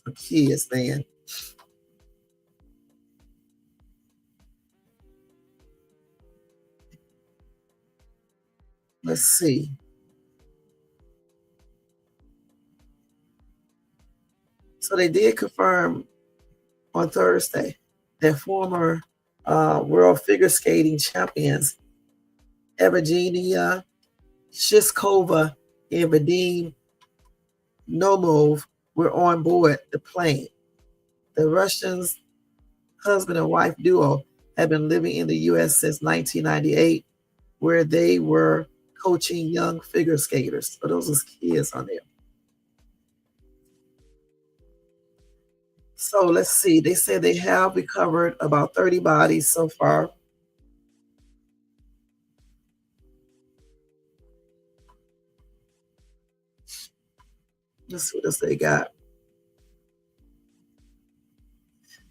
[SPEAKER 1] For kids, man. Let's see. So they did confirm on Thursday that former world figure skating champions Evgenia Shishkova and Vadim Nomov were on board the plane. The Russians' husband and wife duo had been living in the U.S. since 1998, where they were coaching young figure skaters. So those was kids on there. So let's see. They said they have recovered about 30 bodies so far. Let's see what else they got.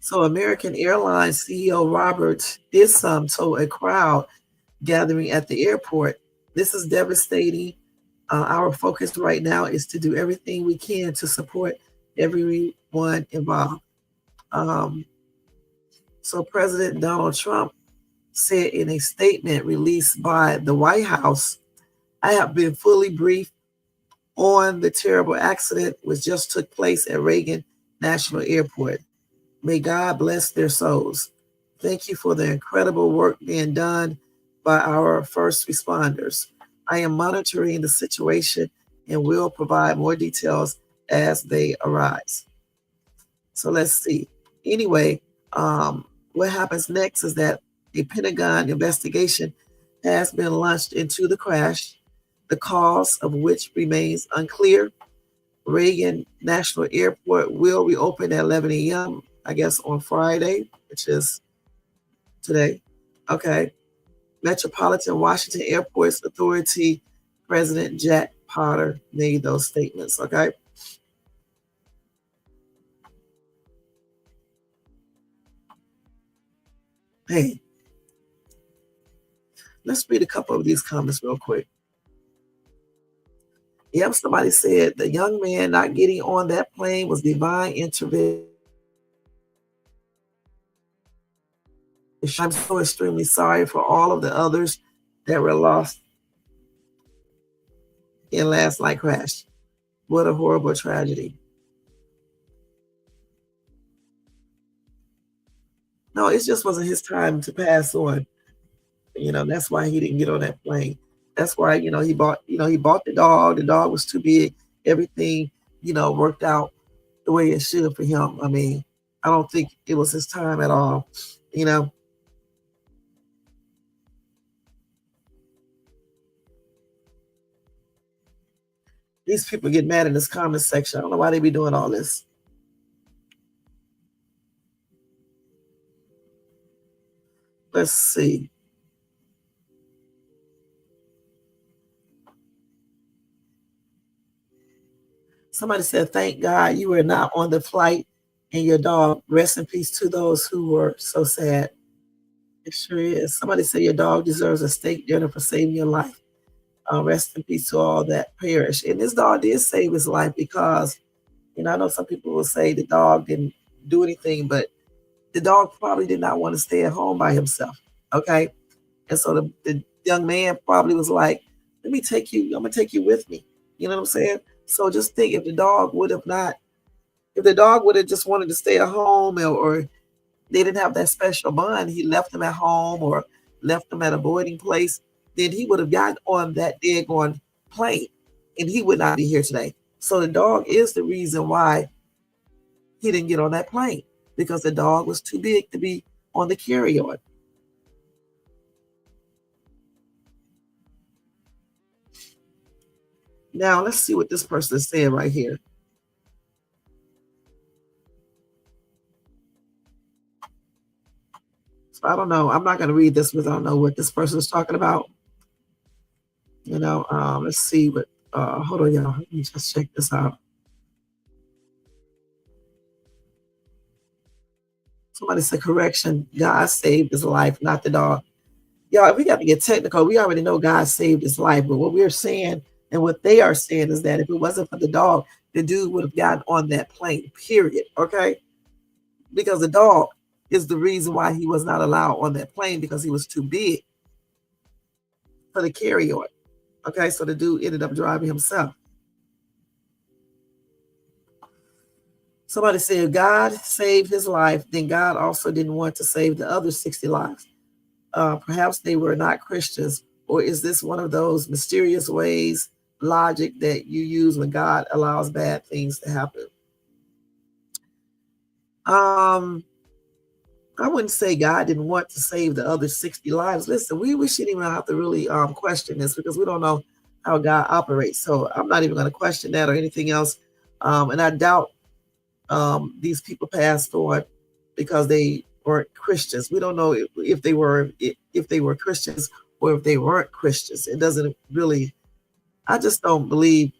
[SPEAKER 1] So American Airlines CEO Robert Dissom told a crowd gathering at the airport, "This is devastating. Our focus right now is to do everything we can to support everyone involved." So President Donald Trump said in a statement released by the White House, "I have been fully briefed on the terrible accident which just took place at Reagan National Airport. May God bless their souls. Thank you for the incredible work being done by our first responders. I am monitoring the situation and will provide more details as they arise." So let's see. Anyway, what happens next is that a Pentagon investigation has been launched into the crash, the cause of which remains unclear. Reagan National Airport will reopen at 11 a.m., I guess, on Friday, which is today. Okay. Metropolitan Washington Airports Authority President Jack Potter made those statements. Okay. Hey, let's read a couple of these comments real quick. Yep, somebody said the young man not getting on that plane was divine intervention. I'm so extremely sorry for all of the others that were lost in last night crash. What a horrible tragedy. No, it just wasn't his time to pass on. That's why he didn't get on that plane. That's why, he bought the dog. The dog was too big. Everything, worked out the way it should for him. I mean, I don't think it was his time at all. These people get mad in this comment section. I don't know why they be doing all this. Let's see. Somebody said, thank God you were not on the flight and your dog. Rest in peace to those who were so sad. It sure is. Somebody said your dog deserves a steak dinner for saving your life. Rest in peace to all that perished. And this dog did save his life because, you know, I know some people will say the dog didn't do anything, but the dog probably did not want to stay at home by himself. Okay. And so the young man probably was like, let me take you, I'm going to take you with me. You know what I'm saying? So just think if the dog would have just wanted to stay at home or they didn't have that special bond, he left them at home or left them at a boarding place, then he would have gotten on that daggone plane and he would not be here today. So the dog is the reason why he didn't get on that plane, because the dog was too big to be on the carry-on. Now let's see what this person is saying right here. So I don't know. I'm not going to read this because I don't know what this person is talking about. You know, let's see what, hold on, y'all. Let me just check this out. Somebody said, correction, God saved his life, not the dog. Y'all, we got to get technical. We already know God saved his life, but what we're saying and what they are saying is that if it wasn't for the dog, the dude would have gotten on that plane, period, okay? Because the dog is the reason why he was not allowed on that plane, because he was too big for the carry-on. Okay, so the dude ended up driving himself. Somebody said God saved his life, then God also didn't want to save the other 60 lives. Perhaps they were not Christians, or is this one of those mysterious ways, logic that you use when God allows bad things to happen? I wouldn't say God didn't want to save the other 60 lives. Listen, we shouldn't even have to really question this, because we don't know how God operates. So I'm not even going to question that or anything else. And I doubt these people passed on because they weren't Christians. We don't know if they were Christians or if they weren't Christians. It doesn't really, I just don't believe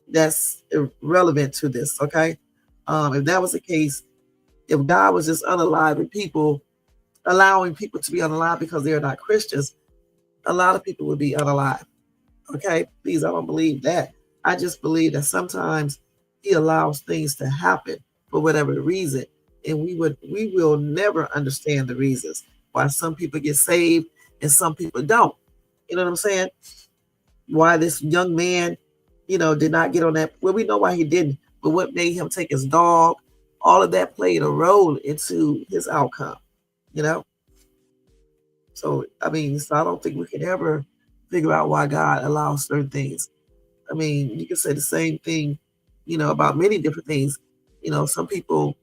[SPEAKER 1] that's irrelevant to this, okay? If that was the case, if God was just unaliving people, allowing people to be unalive because they're not Christians, a lot of people would be unalive. Okay, please, I don't believe that. I just believe that sometimes he allows things to happen for whatever reason, and we will never understand the reasons why some people get saved and some people don't. You know what I'm saying? Why this young man, did not get on that. Well, we know why he didn't, but what made him take his dog? All of that played a role into his outcome. So I don't think we can ever figure out why God allows certain things. I mean, you can say the same thing, about many different things. Some people,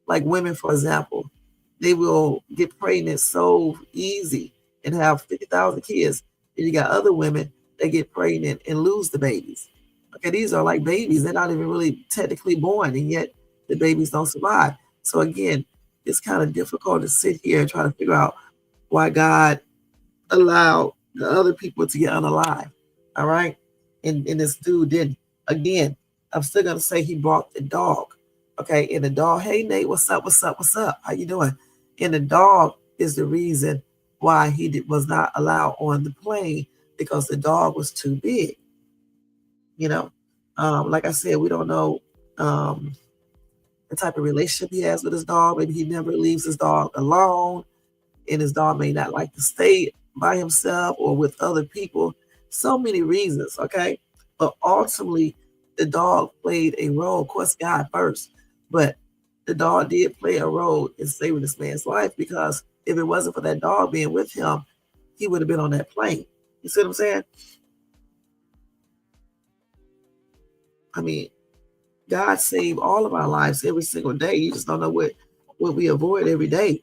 [SPEAKER 1] like women, for example, they will get pregnant so easy and have 50,000 kids. And you got other women that get pregnant and lose the babies. Okay, these are like babies. They're not even really technically born, and yet the babies don't survive. So again, it's kind of difficult to sit here and try to figure out why God allowed the other people to get unalive. All right. And this dude didn't. Again, I'm still gonna say he brought the dog. Okay. And the dog, hey Nate, what's up? What's up? What's up? How you doing? And the dog is the reason why he was not allowed on the plane, because the dog was too big. Like I said, we don't know the type of relationship he has with his dog. Maybe he never leaves his dog alone, and his dog may not like to stay by himself or with other people. So many reasons, okay? But ultimately, the dog played a role. Of course, God first, but the dog did play a role in saving this man's life, because if it wasn't for that dog being with him, he would have been on that plane. You see what I'm saying? I mean, God saved all of our lives every single day. You just don't know what we avoid every day.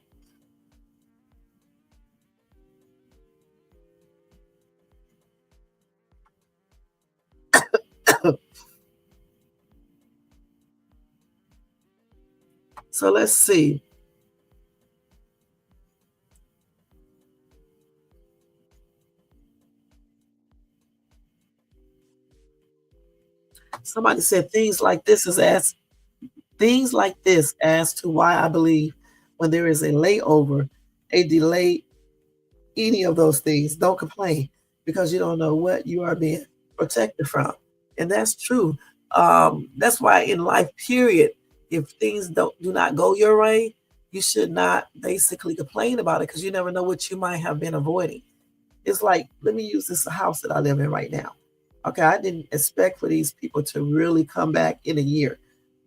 [SPEAKER 1] So let's see. Somebody said things like this as to why I believe when there is a layover, a delay, any of those things, don't complain because you don't know what you are being protected from. And that's true. That's why in life, period, if things do not go your way, you should not basically complain about it because you never know what you might have been avoiding. It's like, let me use this house that I live in right now. Okay, I didn't expect for these people to really come back in a year,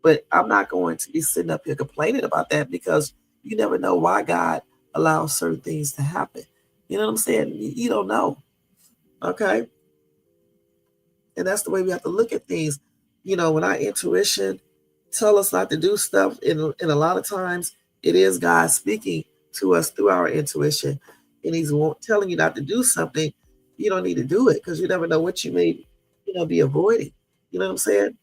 [SPEAKER 1] but I'm not going to be sitting up here complaining about that because you never know why God allows certain things to happen. You know what I'm saying? You don't know. Okay. And that's the way we have to look at things. You know, when our intuition tell us not to do stuff, in a lot of times it is God speaking to us through our intuition, and He's telling you not to do something. You don't need to do it because you never know what you may, be avoiding. You know what I'm saying?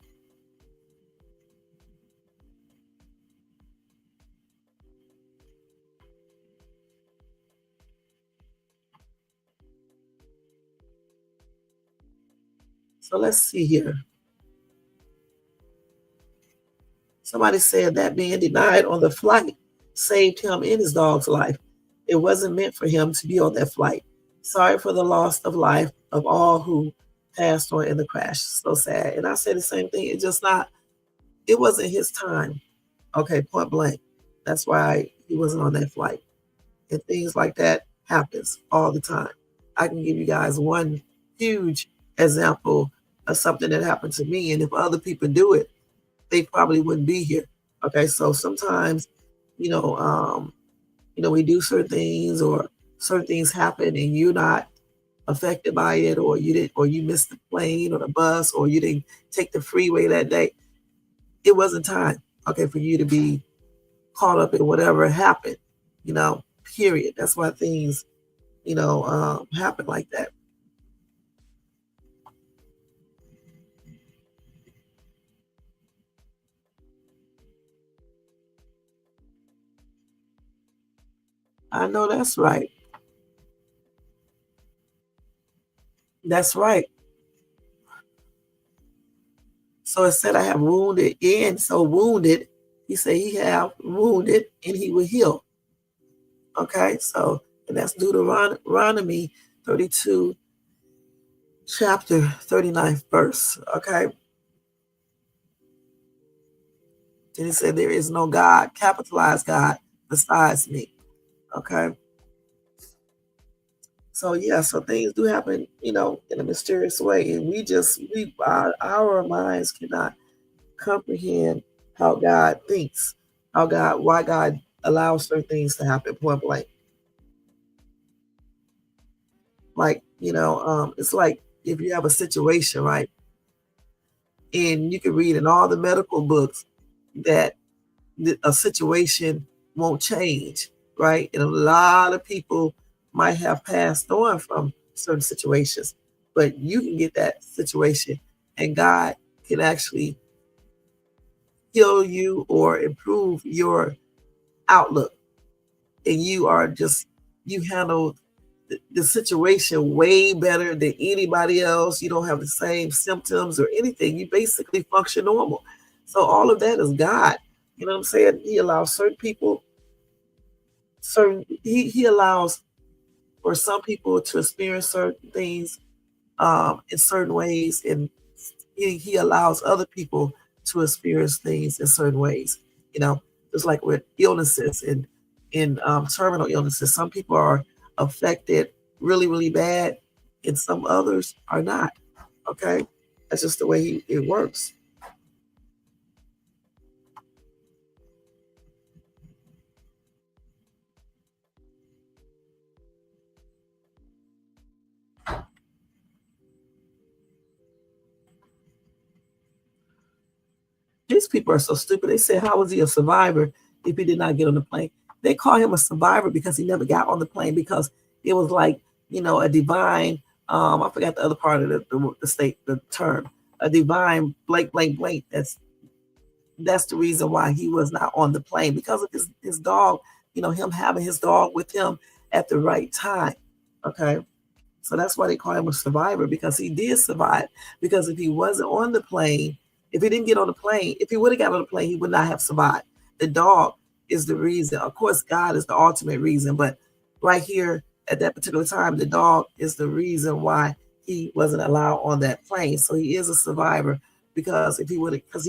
[SPEAKER 1] So let's see here. Somebody said that being denied on the flight saved him and his dog's life. It wasn't meant for him to be on that flight. Sorry for the loss of life of all who passed on in the crash. So sad. And I say the same thing. It wasn't his time. Okay, point blank. That's why he wasn't on that flight. And things like that happens all the time. I can give you guys one huge example of something that happened to me. And if other people do it, they probably wouldn't be here. Okay, so sometimes, we do certain things or certain things happen and you're not affected by it, or you missed the plane or the bus, or you didn't take the freeway that day. It wasn't time, okay, for you to be caught up in whatever happened, period. That's why things, happen like that. I know that's right. That's right. So it said I have wounded and so wounded. He said he have wounded and he will heal. Okay, so and that's Deuteronomy 32, chapter 39th verse. Okay. And he said there is no God, capitalized God, besides me. Okay. So yeah, so things do happen, in a mysterious way, and our minds cannot comprehend how God thinks, why God allows certain things to happen. Point blank. Like it's like if you have a situation, right, and you can read in all the medical books that a situation won't change, right, and a lot of people might have passed on from certain situations, but you can get that situation and God can actually heal you or improve your outlook. And you handle the situation way better than anybody else. You don't have the same symptoms or anything. You basically function normal. So all of that is God. You know what I'm saying? He allows certain people, he allows for some people to experience certain things in certain ways, and he allows other people to experience things in certain ways. Just like with illnesses and in terminal illnesses, some people are affected really, really bad, and some others are not. Okay, that's just the way it works. These people are so stupid. They said, how was he a survivor if he did not get on the plane? They call him a survivor because he never got on the plane, because it was like, a divine, I forgot the other part of the term, a divine blank, blank, blank. that's the reason why he was not on the plane, because of his dog, him having his dog with him at the right time. Okay. So that's why they call him a survivor, because he did survive. Because if he wasn't on the plane, if he didn't get on the plane, if he would have got on the plane, he would not have survived. The dog is the reason. Of course, God is the ultimate reason, but right here at that particular time, the dog is the reason why he wasn't allowed on that plane. So he is a survivor, because he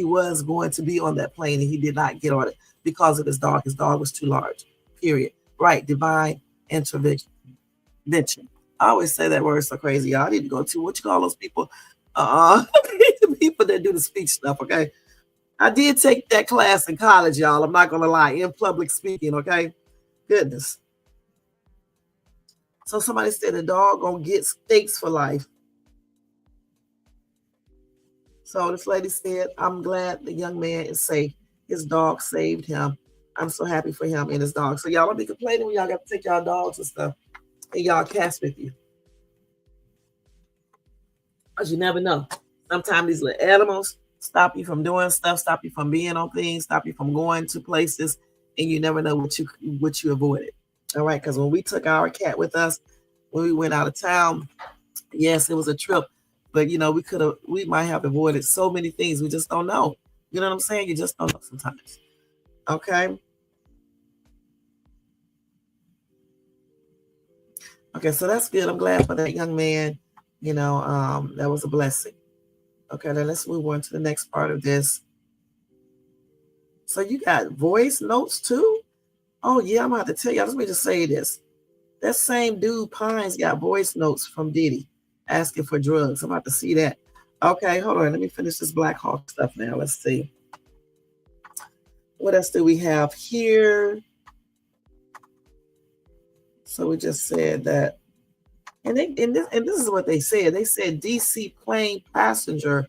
[SPEAKER 1] was going to be on that plane and he did not get on it because of his dog. His dog was too large. Period. Right. Divine intervention. I always say that word so crazy. Y'all. I need to go to, what you call those people? The people that do the speech stuff. Okay. I did take that class in college, y'all. I'm not gonna lie, in public speaking. Okay. Goodness. So somebody said the dog gonna get steaks for life. So this lady said, I'm glad the young man is safe. His dog saved him. I'm so happy for him and his dog. So y'all don't be complaining when y'all got to take y'all dogs and stuff and y'all cats with you. Because you never know. Sometimes these little animals stop you from doing stuff, stop you from being on things, stop you from going to places, and you never know what you avoided. All right, because when we took our cat with us, when we went out of town, yes, it was a trip, but we might have avoided so many things. We just don't know. You know what I'm saying? You just don't know sometimes. Okay. Okay, so that's good. I'm glad for that young man. That was a blessing. Okay, then let's move on to the next part of this. So you got voice notes too? Oh yeah, I'm gonna have to tell you. Let me just say this. That same dude, Pines, got voice notes from Diddy asking for drugs. I'm about to see that. Okay, hold on. Let me finish this Black Hawk stuff now. Let's see. What else do we have here? So we just said that, and this is what they said. They said DC plane passenger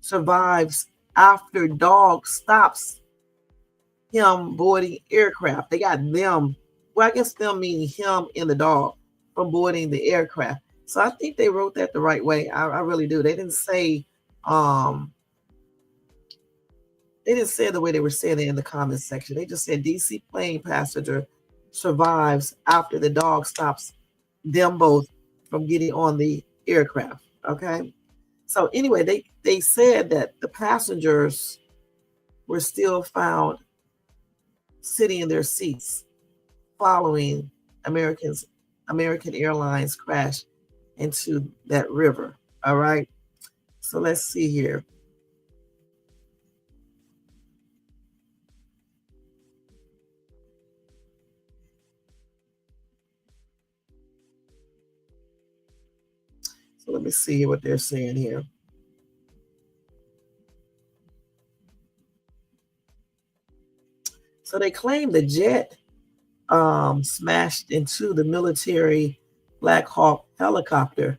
[SPEAKER 1] survives after dog stops him boarding aircraft. They got them. Well, I guess them meaning him and the dog from boarding the aircraft. So I think they wrote that the right way. I really do. They didn't say the way they were saying it in the comments section. They just said DC plane passenger survives after the dog stops them both from getting on the aircraft. Okay. So anyway, they said that the passengers were still found sitting in their seats following American Airlines crash into that river. All right. So let's see here. So let me see what they're saying here. So they claim the jet smashed into the military Black Hawk helicopter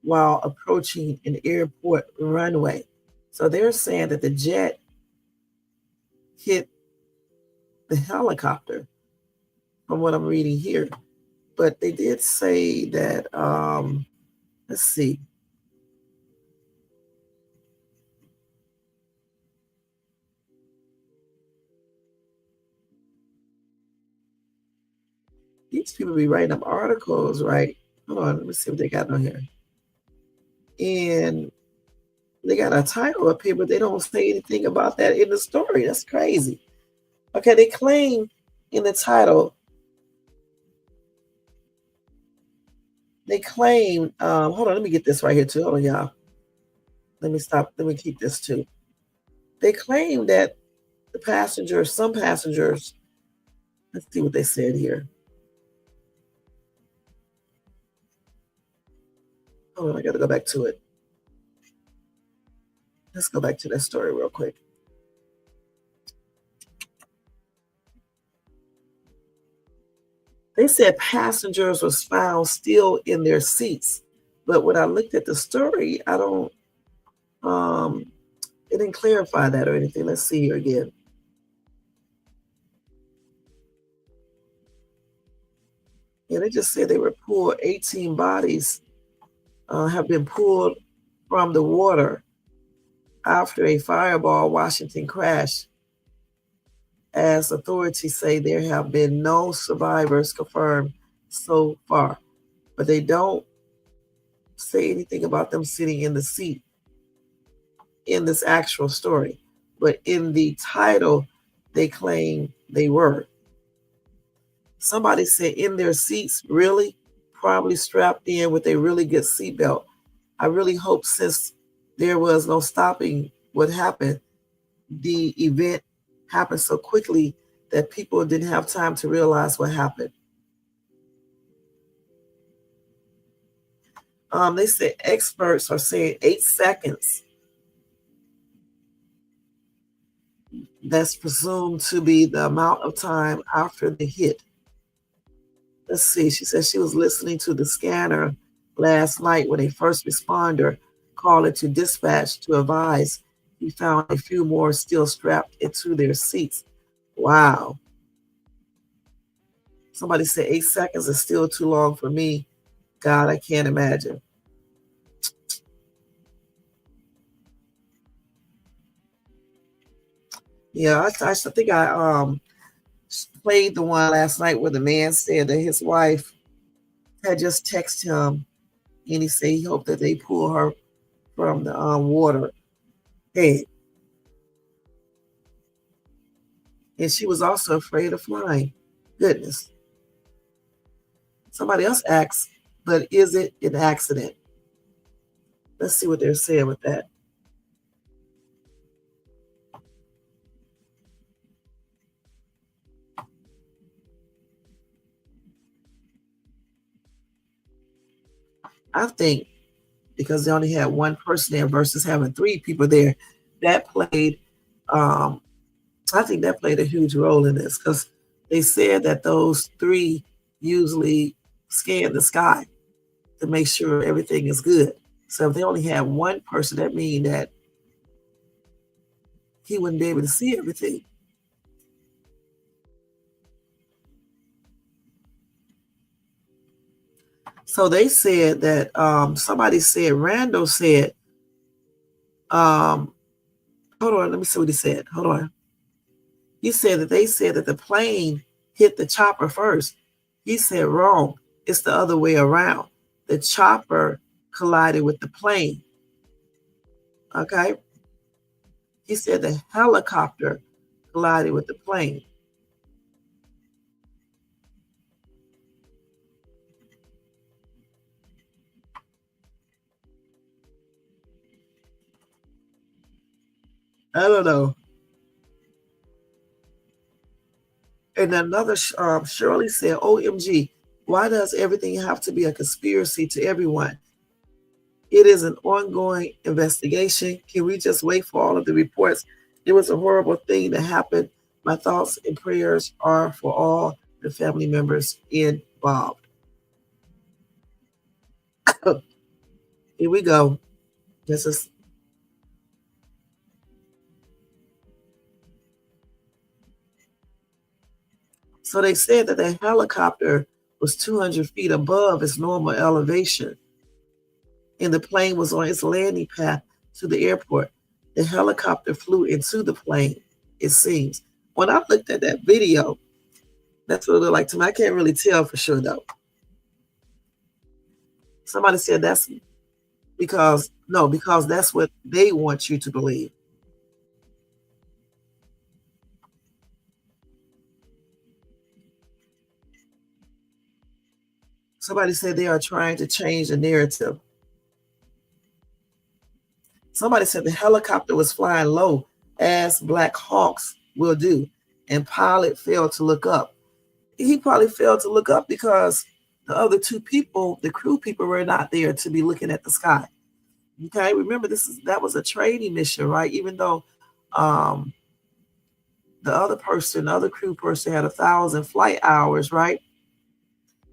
[SPEAKER 1] while approaching an airport runway. So they're saying that the jet hit the helicopter, from what I'm reading here. But they did say that, let's see. These people be writing up articles, right? Hold on, let me see what they got on here. And they got a title up here, but they don't say anything about that in the story. That's crazy. Okay, they claim in the title, hold on, let me get this right here too. Hold on, y'all. Let me keep this too. They claim that some passengers, let's see what they said here. Hold on, I gotta go back to it. Let's go back to that story real quick. They said passengers was found still in their seats. But when I looked at the story, it didn't clarify that or anything. Let's see here again. Yeah, they just said they were pulled. 18 bodies have been pulled from the water after a Fireball Washington crash as authorities say there have been no survivors confirmed so far, but they don't say anything about them sitting in the seat in this actual story. But in the title, they claim they were. Somebody said in their seats, really, probably strapped in with a really good seatbelt. I really hope since there was no stopping what happened, the event happened so quickly that people didn't have time to realize what happened. They said experts are saying 8 seconds. That's presumed to be the amount of time after the hit. Let's see. She said she was listening to the scanner last night when a first responder called into dispatch to advise he found a few more still strapped into their seats. Wow. Somebody said 8 seconds is still too long for me. God, I can't imagine. Yeah, I think I played the one last night where the man said that his wife had just texted him and he said he hoped that they pull her from the water head. And she was also afraid of flying. Goodness. Somebody else asks, but is it an accident? Let's see what they're saying with that. I think because they only had one person there versus having 3 people there, that played, I think that played a huge role in this because they said that those 3 usually scan the sky to make sure everything is good. So if they only had one person, that means that he wouldn't be able to see everything. So they said that somebody said, Randall said, hold on, let me see what he said. Hold on. He said that they said that the plane hit the chopper first. He said wrong. It's the other way around. The chopper collided with the plane. Okay. He said the helicopter collided with the plane. I don't know. And another Shirley said, OMG, why does everything have to be a conspiracy to everyone? It is an ongoing investigation. Can we just wait for all of the reports? It was a horrible thing that happened. My thoughts and prayers are for all the family members involved. Here we go. This is so they said that the helicopter was 200 feet above its normal elevation, and the plane was on its landing path to the airport. The helicopter flew into the plane, it seems. When I looked at that video, that's what it looked like to me. I can't really tell for sure, though. Somebody said that's because that's what they want you to believe. Somebody said they are trying to change the narrative. Somebody said the helicopter was flying low, as Black Hawks will do, and pilot failed to look up. He probably failed to look up because the other 2 people, the crew people, were not there to be looking at the sky. Okay, remember that was a training mission, right? Even though the other crew person had 1,000 flight hours, right?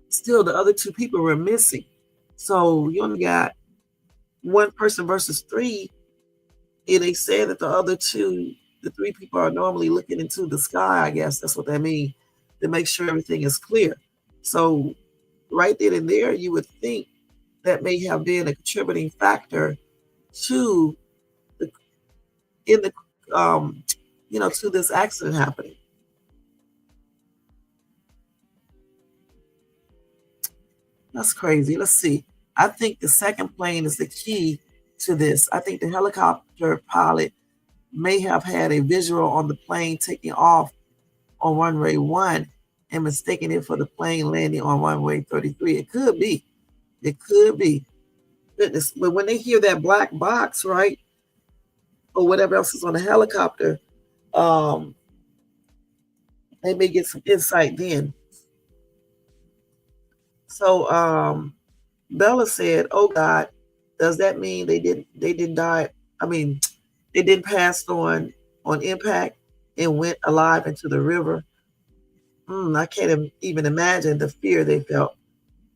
[SPEAKER 1] Still, the other 2 people were missing. So you only got 1 person versus 3. And they said that the 3 people are normally looking into the sky. I guess that's what that means, to make sure everything is clear. So right then and there, you would think that may have been a contributing factor to to this accident happening. That's crazy. Let's see. I think the second plane is the key to this. I think the helicopter pilot may have had a visual on the plane taking off on runway 1 and mistaken it for the plane landing on runway 33. It could be. It could be. Goodness. But when they hear that black box, right, or whatever else is on the helicopter, they may get some insight then. So Bella said, "Oh God, does that mean they didn't die? I mean, they didn't pass on impact and went alive into the river. I can't even imagine the fear they felt.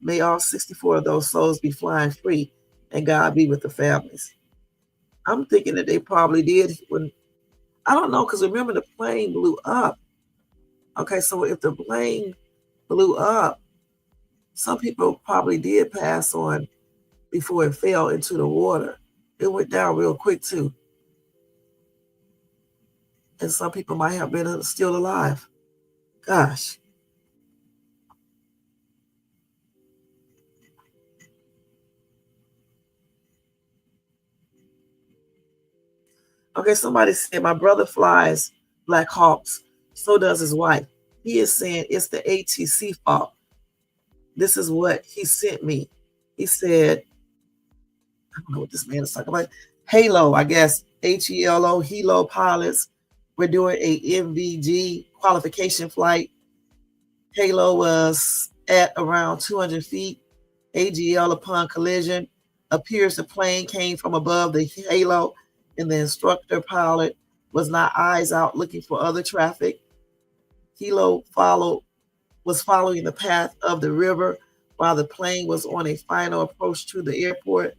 [SPEAKER 1] May all 64 of those souls be flying free, and God be with the families." I'm thinking that they probably did. When I don't know, because remember the plane blew up. Okay, so if the plane blew up, some people probably did pass on before it fell into the water. It went down real quick too. And some people might have been still alive. Gosh. Okay, somebody said, my brother flies Black Hawks. So does his wife. He is saying it's the ATC fault. This is what he sent me. He said, I don't know what this man is talking about. Halo, I guess, HELO, Helo pilots. We're doing a MVG qualification flight. Halo was at around 200 feet. AGL upon collision. Appears the plane came from above the halo, and the instructor pilot was not eyes out looking for other traffic. Helo was following the path of the river while the plane was on a final approach to the airport.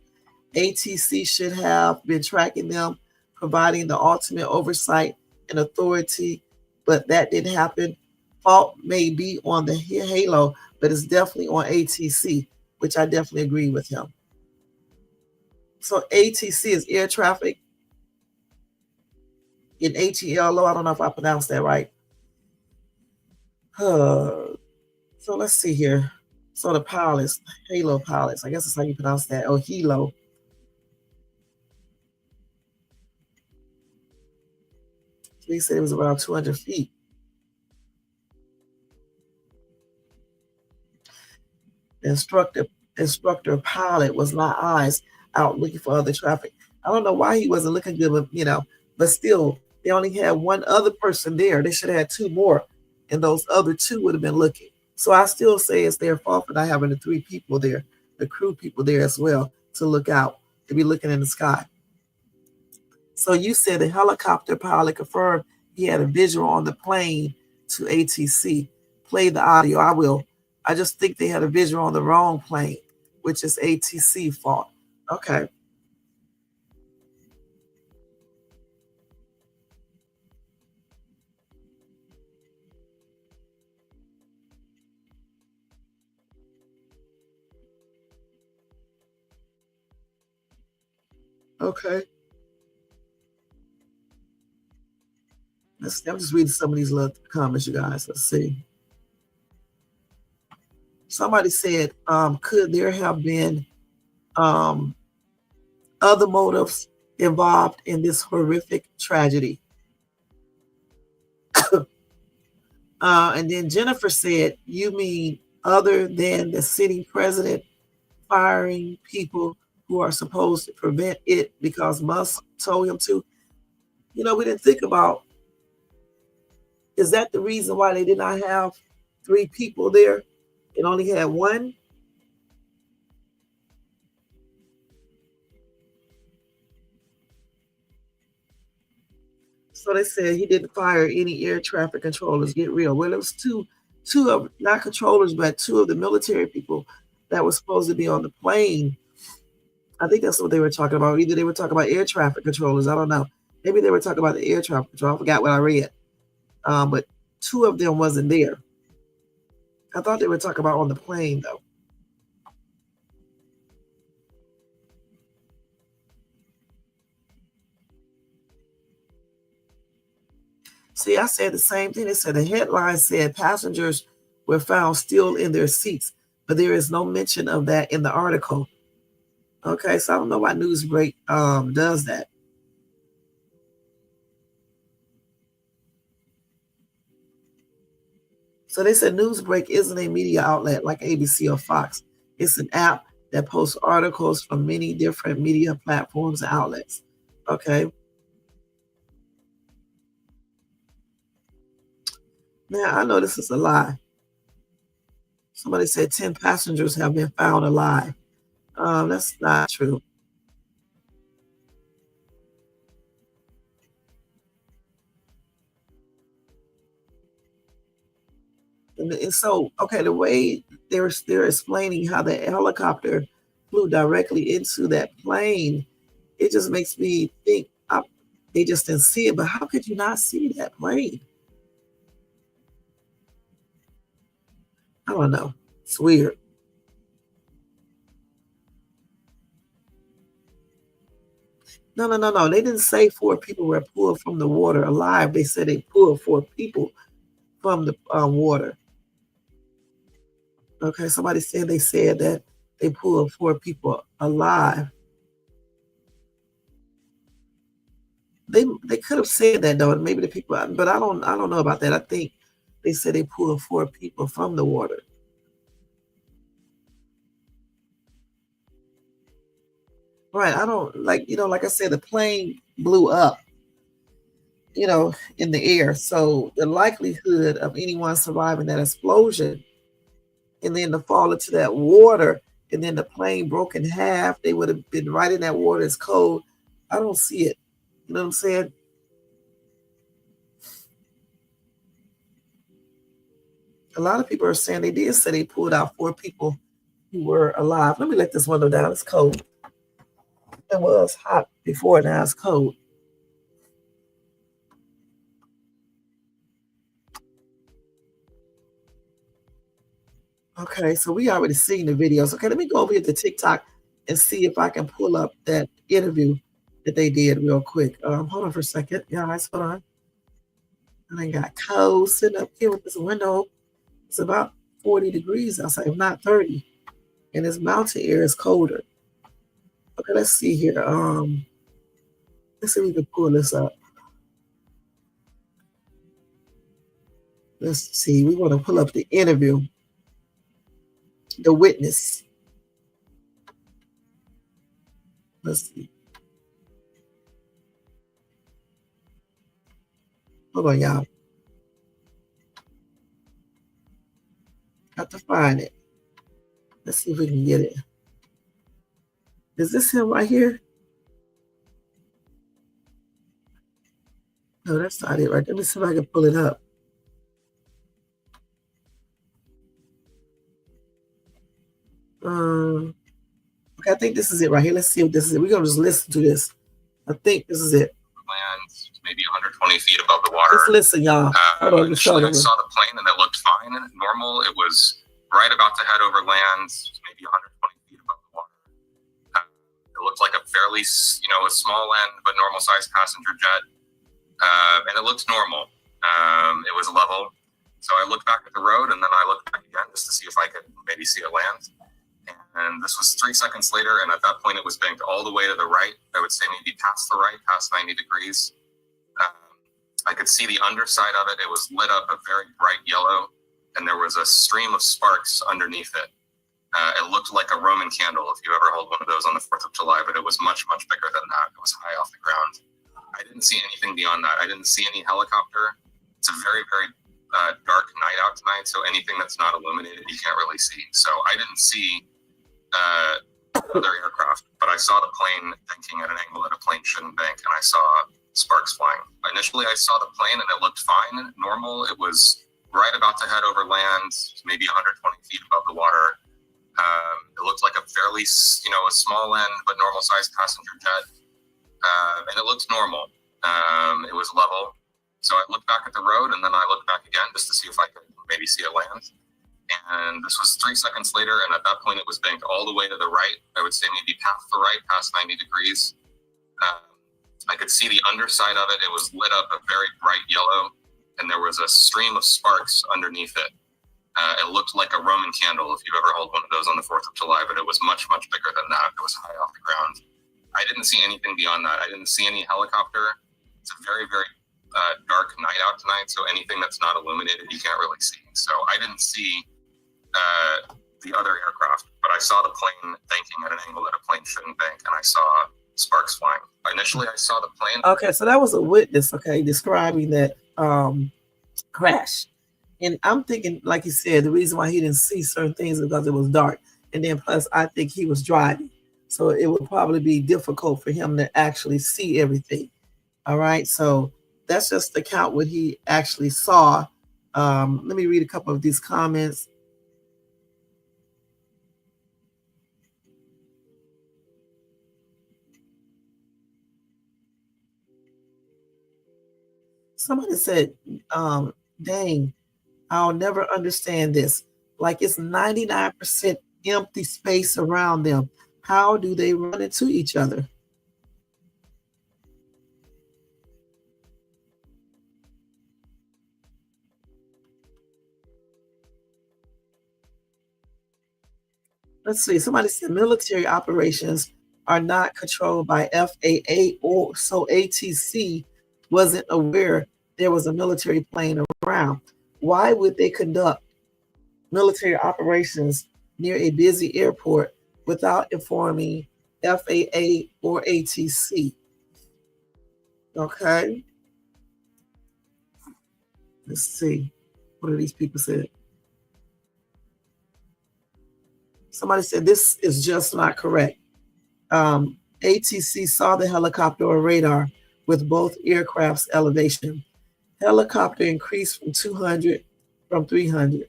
[SPEAKER 1] ATC should have been tracking them, providing the ultimate oversight and authority, but that didn't happen. Fault may be on the halo, but it's definitely on ATC, which I definitely agree with him. So ATC is air traffic in HELO. I don't know if I pronounced that right. So let's see here. So the pilots, Halo pilots, I guess that's how you pronounce that. Oh, Helo. So he said it was around 200 feet. The instructor pilot was not eyes out looking for other traffic. I don't know why he wasn't looking good, but still, they only had one other person there. They should have had two more, and those other two would have been looking. So I still say it's their fault for not having the three people there, the crew people there as well, to look out, to be looking in the sky. So you said the helicopter pilot confirmed he had a visual on the plane to ATC. Play the audio. I will. I just think they had a visual on the wrong plane, which is ATC fault. Okay. Okay. I'm just reading some of these little comments, you guys. Let's see. Somebody said, could there have been other motives involved in this horrific tragedy? And then Jennifer said, you mean other than the sitting president firing people who are supposed to prevent it because Musk told him to? We didn't think about, is that the reason why they did not have three people there and only had one? So they said he didn't fire any air traffic controllers. Get real. Well, it was two of, not controllers, but two of the military people that were supposed to be on the plane. I think that's what they were talking about. Either they were talking about air traffic controllers. I don't know. Maybe they were talking about the air traffic control. I forgot what I read. But two of them wasn't there. I thought they were talking about on the plane, though. See, I said the same thing. They said the headline said passengers were found still in their seats. but there is no mention of that in the article. Okay, so I don't know why Newsbreak does that. So they said Newsbreak isn't a media outlet like ABC or Fox. It's an app that posts articles from many different media platforms and outlets. Okay. Now, I know this is a lie. Somebody said 10 passengers have been found alive. That's not true. And so, okay, the way they're explaining how the helicopter flew directly into that plane, it just makes me think they just didn't see it. But how could you not see that plane? I don't know. It's weird. No. They didn't say 4 people were pulled from the water alive. They said they pulled 4 people from the water. Okay, somebody said they said that they pulled 4 people alive. They could have said that though, maybe the people, but I don't know about that. I think they said they pulled 4 people from the water. Right, I don't like I said, the plane blew up, in the air. So the likelihood of anyone surviving that explosion and then to fall into that water and then the plane broke in half, they would have been right in that water. It's cold. I don't see it. You know what I'm saying? A lot of people are saying they did say they pulled out 4 people who were alive. Let me let this window down. It's cold. It was hot before, now it's cold. Okay, so we already seen the videos. Okay, let me go over here to TikTok and see if I can pull up that interview that they did real quick. Hold on for a second. Yeah, guys, hold on. And I got cold sitting up here with this window. It's about 40 degrees outside, if not 30. And this mountain air is colder. Okay, let's see here. Let's see if we can pull this up. Let's see. We want to pull up the interview. The witness. Let's see. Hold on, y'all. Got to find it. Let's see if we can get it. Is this him right here? No, that's not it, right? Let me see if I can pull it up. Okay, I think this is it right here. Let's see if this is it. We're gonna just listen to this. I think this is it.
[SPEAKER 6] Lands maybe 120 feet above the water.
[SPEAKER 1] Just listen, y'all. Hold on,
[SPEAKER 6] Initially, I saw the plane and it looked fine and normal. It was right about to head over land, maybe 120 feet above the water. It looked like a fairly, a small end but normal sized passenger jet, and it looked normal. It was level, so I looked back at the road and then I looked back again just to see if I could maybe see it land. And this was 3 seconds later, and at that point it was banked all the way to the right. I would say maybe past the right, past 90 degrees. I could see the underside of it. It was lit up a very bright yellow, and there was a stream of sparks underneath it. It looked like a Roman candle, if you ever held one of those on the 4th of July, but it was much, much bigger than that. It was high off the ground. I didn't see anything beyond that. I didn't see any helicopter. It's a very, very dark night out tonight, so anything that's not illuminated, you can't really see. So I didn't see other aircraft, but I saw the plane banking at an angle that a plane shouldn't bank, and I saw sparks flying. Initially, I saw the plane and it looked fine, normal. It was right about to head over land, maybe 120 feet above the water. It looked like a fairly, a small end but normal sized passenger jet, and it looked normal. It was level, so I looked back at the road and then I looked back again just to see if I could maybe see it land. And this was 3 seconds later, and at that point it was banked all the way to the right. I would say maybe past the right, past 90 degrees. I could see the underside of it. It was lit up a very bright yellow, and there was a stream of sparks underneath it. It looked like a Roman candle if you've ever held one of those on the 4th of July, but it was much, much bigger than that. It was high off the ground. I didn't see anything beyond that. I didn't see any helicopter. It's a very, very dark night out tonight, so anything that's not illuminated, you can't really see. So I didn't see the other aircraft, but I saw the plane banking at an angle that a plane shouldn't bank, and I saw sparks flying. Initially, I saw the plane.
[SPEAKER 1] Okay, so that was a witness, okay, describing that crash. And I'm thinking, like you said, the reason why he didn't see certain things is because it was dark. And then plus, I think he was driving. So it would probably be difficult for him to actually see everything. All right, so that's just the count what he actually saw. Let me read a couple of these comments. Somebody said, dang, I'll never understand this. Like it's 99% empty space around them. How do they run into each other? Let's see. Somebody said military operations are not controlled by FAA, or so ATC wasn't aware there was a military plane around. Why would they conduct military operations near a busy airport without informing FAA or ATC? Okay. Let's see. What do these people say? Somebody said this is just not correct. ATC saw the helicopter or radar with both aircraft's elevation. Helicopter increased from 200 from 300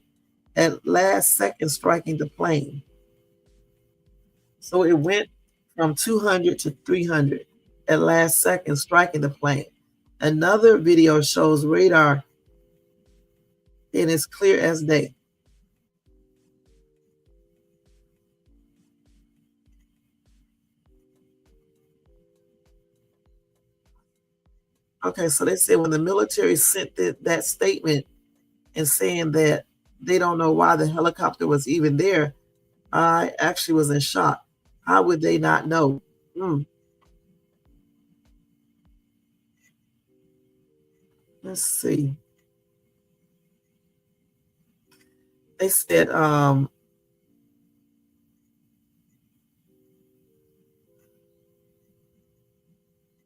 [SPEAKER 1] at last second striking the plane. So it went from 200 to 300 at last second striking the plane. Another video shows radar and it's clear as day. Okay, so they said when the military sent that statement and saying that they don't know why the helicopter was even there, I actually was in shock. How would they not know? Let's see. They said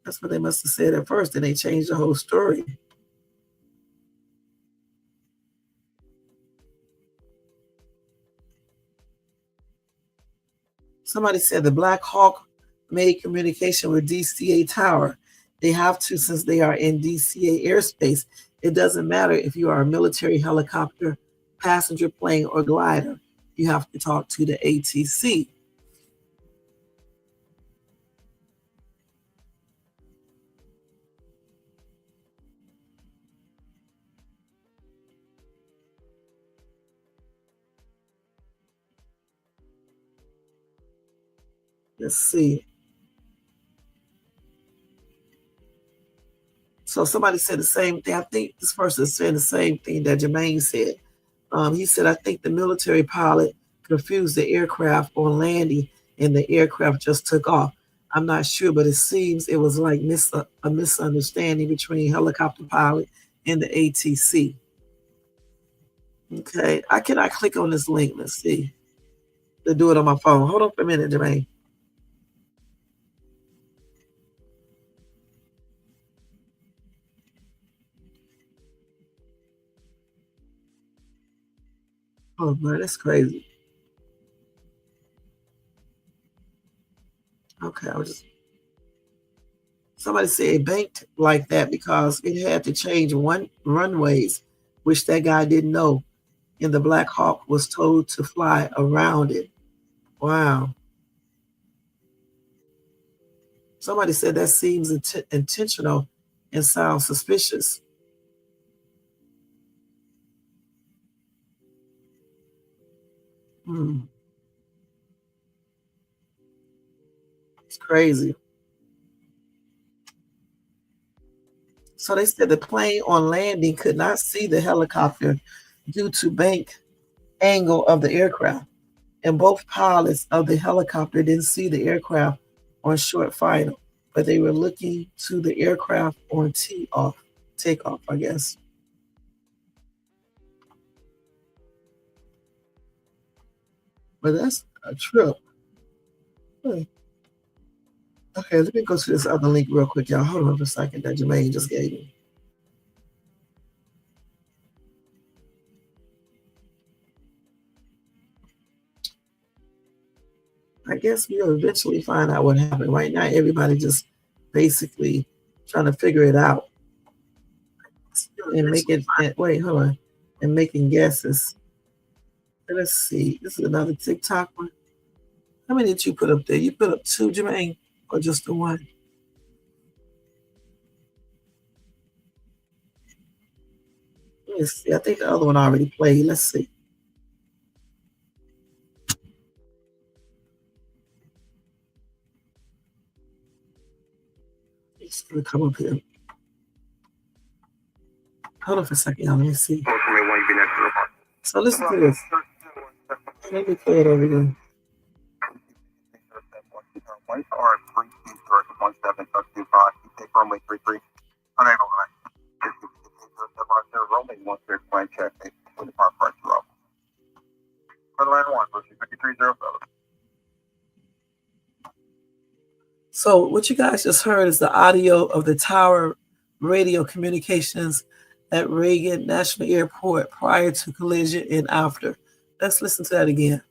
[SPEAKER 1] that's what they must have said at first, and they changed the whole story. Somebody said the Black Hawk made communication with DCA Tower. They have to since they are in DCA airspace. It doesn't matter if you are a military helicopter, passenger plane, or glider. You have to talk to the ATC. Let's see. So somebody said the same thing. I think this person is saying the same thing that Jermaine said. He said, I think the military pilot confused the aircraft on landing and the aircraft just took off. I'm not sure, but it seems it was like a misunderstanding between helicopter pilot and the ATC. Okay, I cannot click on this link. Let's see. To do it on my phone. Hold on for a minute, Jermaine. Oh man, that's crazy. Okay, somebody said it banked like that because it had to change runways, which that guy didn't know. And the Black Hawk was told to fly around it. Wow. Somebody said that seems intentional and sounds suspicious. It's crazy. So they said the plane on landing could not see the helicopter due to bank angle of the aircraft, and both pilots of the helicopter didn't see the aircraft on short final, but they were looking to the aircraft on takeoff, I guess. But that's a trip. Okay, let me go to this other link real quick, y'all. Hold on for a second that Jermaine just gave me. I guess we'll eventually find out what happened. Right now, everybody just basically trying to figure it out and and making guesses. Let's see. This is another TikTok one. How many did you put up there? You put up 2, Jermaine, or just the one? Let's see. I think the other one already played. Let's see. It's gonna come up here. Hold on for a second, y'all. Let me see. So listen to this. Let me play it over again. So what you guys just heard is the audio of the tower radio communications at Reagan National Airport prior to collision and after. Let's listen to that again.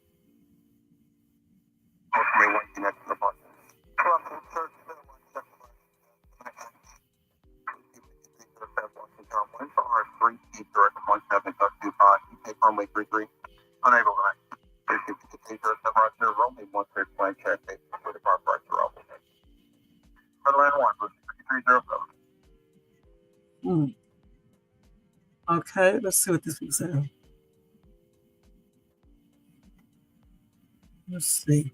[SPEAKER 1] Okay, let's see what this week's saying. Let's see.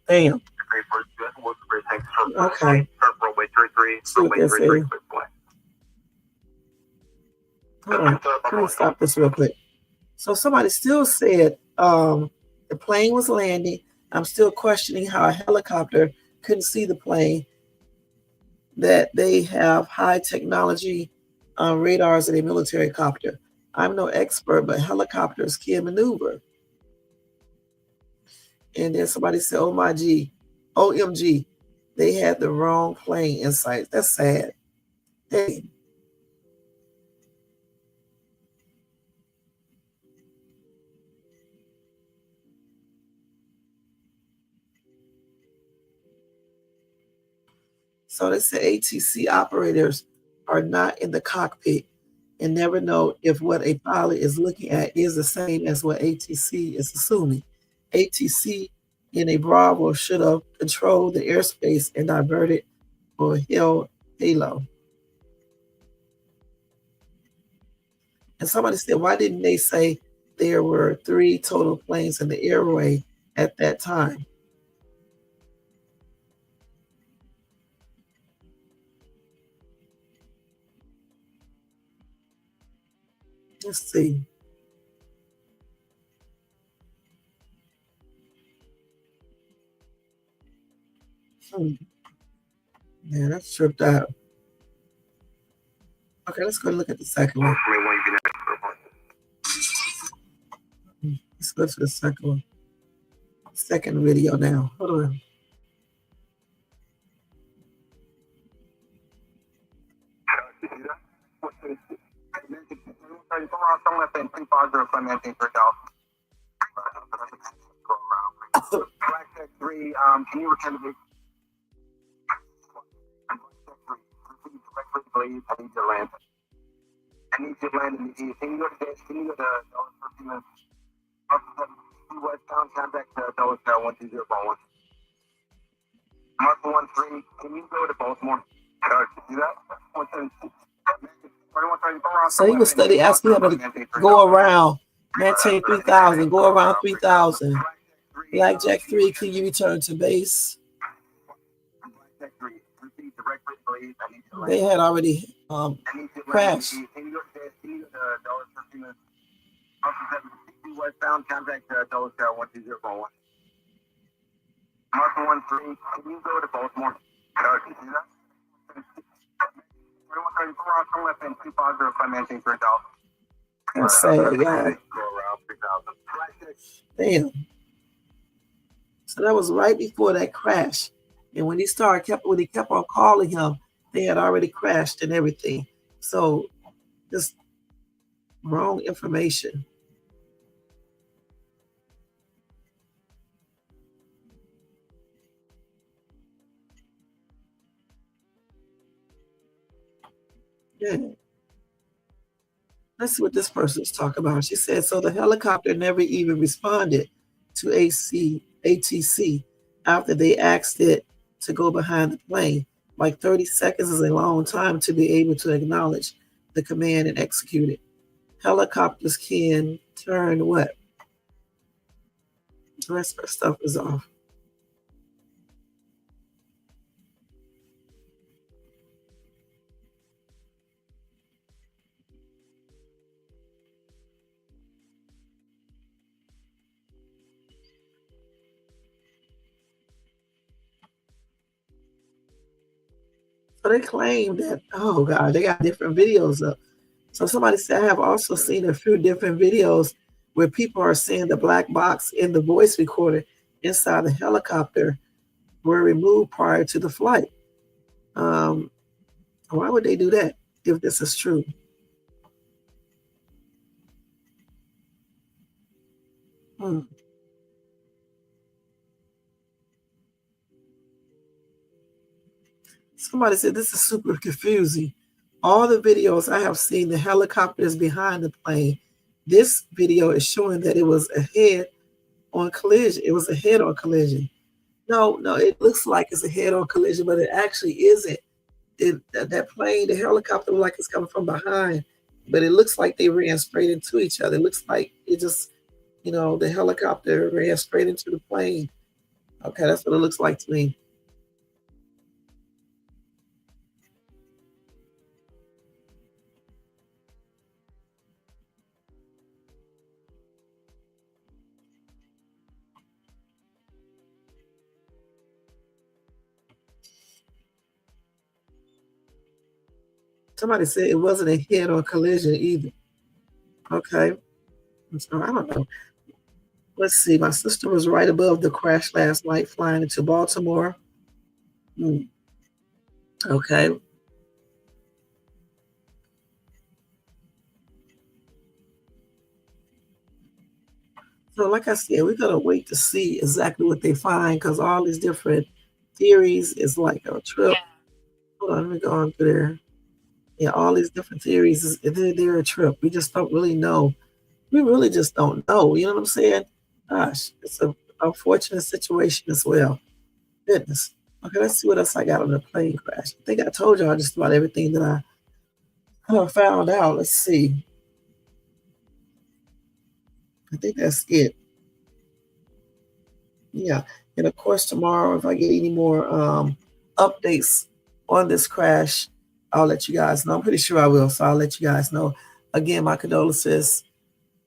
[SPEAKER 1] Damn. Okay. Hold on. Let me stop this real quick. So somebody still said the plane was landing. I'm still questioning how a helicopter couldn't see the plane, that they have high technology radars in a military copter. I'm no expert, but helicopters can maneuver. And then somebody said, oh my G, OMG, they had the wrong plane in sight. That's sad. Hey. So they say ATC operators are not in the cockpit and never know if what a pilot is looking at is the same as what ATC is assuming. ATC in a Bravo should have controlled the airspace and diverted or held halo. And somebody said, why didn't they say there were 3 total planes in the airway at that time? Let's see. Man, that's tripped out. Okay, let's go look at the second one. Let's go to the second one. Second video now. Hold on.
[SPEAKER 7] Black 3, can you return to me? I need to land. I need to land in the east. Can you go to this? Can you go to minutes. Westbound, contact Dulles Tower 12041. Mark 13, can you go to Baltimore? Do that? 134.
[SPEAKER 1] So he was study asking him to go around. Maintain 3000, go around 3000. Blackjack 3, can you return to base?
[SPEAKER 7] Blackjack 3, repeat directly, please. I need you to
[SPEAKER 1] They had already crashed.
[SPEAKER 7] Can you go to Dulles 13 minutes? Westbound, contact Dulles Tower 12041. Mark 13, can you go to Baltimore? Do that? 2134, on left and 250, maintain for Dulles.
[SPEAKER 1] That's sad, y'all.
[SPEAKER 7] Go around 3000.
[SPEAKER 1] Damn. So that was right before that crash. And when he kept on calling him, they had already crashed and everything. So just wrong information. Yeah. Let's see what this person's talking about. She said, so the helicopter never even responded to ATC after they asked it to go behind the plane. Like 30 seconds is a long time to be able to acknowledge the command and execute it. Helicopters can turn what? The rest of our stuff is off. So they claim that, oh God, they got different videos up. So somebody said, I have also seen a few different videos where people are saying the black box in the voice recorder inside the helicopter were removed prior to the flight. Why would they do that if this is true? Somebody said this is super confusing. All the videos I have seen, the helicopter is behind the plane. This video is showing that it was a head-on collision. It was a head-on collision. No, it looks like it's a head-on collision, but it actually isn't. That plane, the helicopter, looks like it's coming from behind, but it looks like they ran straight into each other. It looks like it just, the helicopter ran straight into the plane. Okay, that's what it looks like to me. Somebody said it wasn't a head-on collision either. Okay. So I don't know. Let's see. My sister was right above the crash last night flying into Baltimore. Okay. So like I said, we're going to wait to see exactly what they find because all these different theories is like a trip. Hold on, let me go on through there. Yeah, all these different theories, they're a trip. We just don't really know. We really just don't know. You know what I'm saying? Gosh, it's an unfortunate situation as well. Goodness. Okay, let's see what else I got on the plane crash. I think I told y'all just about everything that I found out. Let's see. I think that's it. Yeah. And of course, tomorrow, if I get any more updates on this crash, I'll let you guys know. I'm pretty sure I will. So I'll let you guys know. Again, my condolences